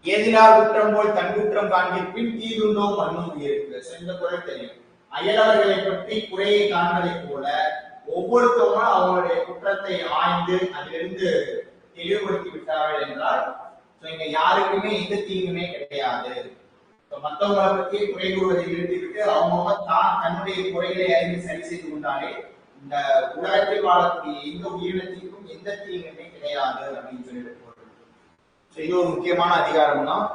ஏதிலார் குற்றம் போல் தன் குற்றம் காண்பின் தீதுண்டோ மண்ணும் உயிருக்கு. இந்த குரல் தெரியும். அயலவர்களை பற்றி குறையை காண்பதை போல ஒவ்வொருத்தவங்களும் அவங்களுடைய குற்றத்தை ஆய்ந்து அதிலிருந்து தெளிவுபடுத்தி விட்டார்கள் என்றால் இங்க யாருக்குமே எந்த தீங்குமே கிடையாது. மற்றவங்களை பற்றி குறை கூறுவதை நிறுத்திவிட்டு அவங்க தான் தன்னுடைய குறைகளை அறிந்து சரி செய்து கொண்டாலே இந்த உலகத்தில் வாழக்கூடிய எந்த உயிரினத்திற்கும் எந்த தீங்குமே கிடையாது அப்படின்னு சொல்லிட்டு இது ஒரு முக்கியமான அதிகாரம் தான்.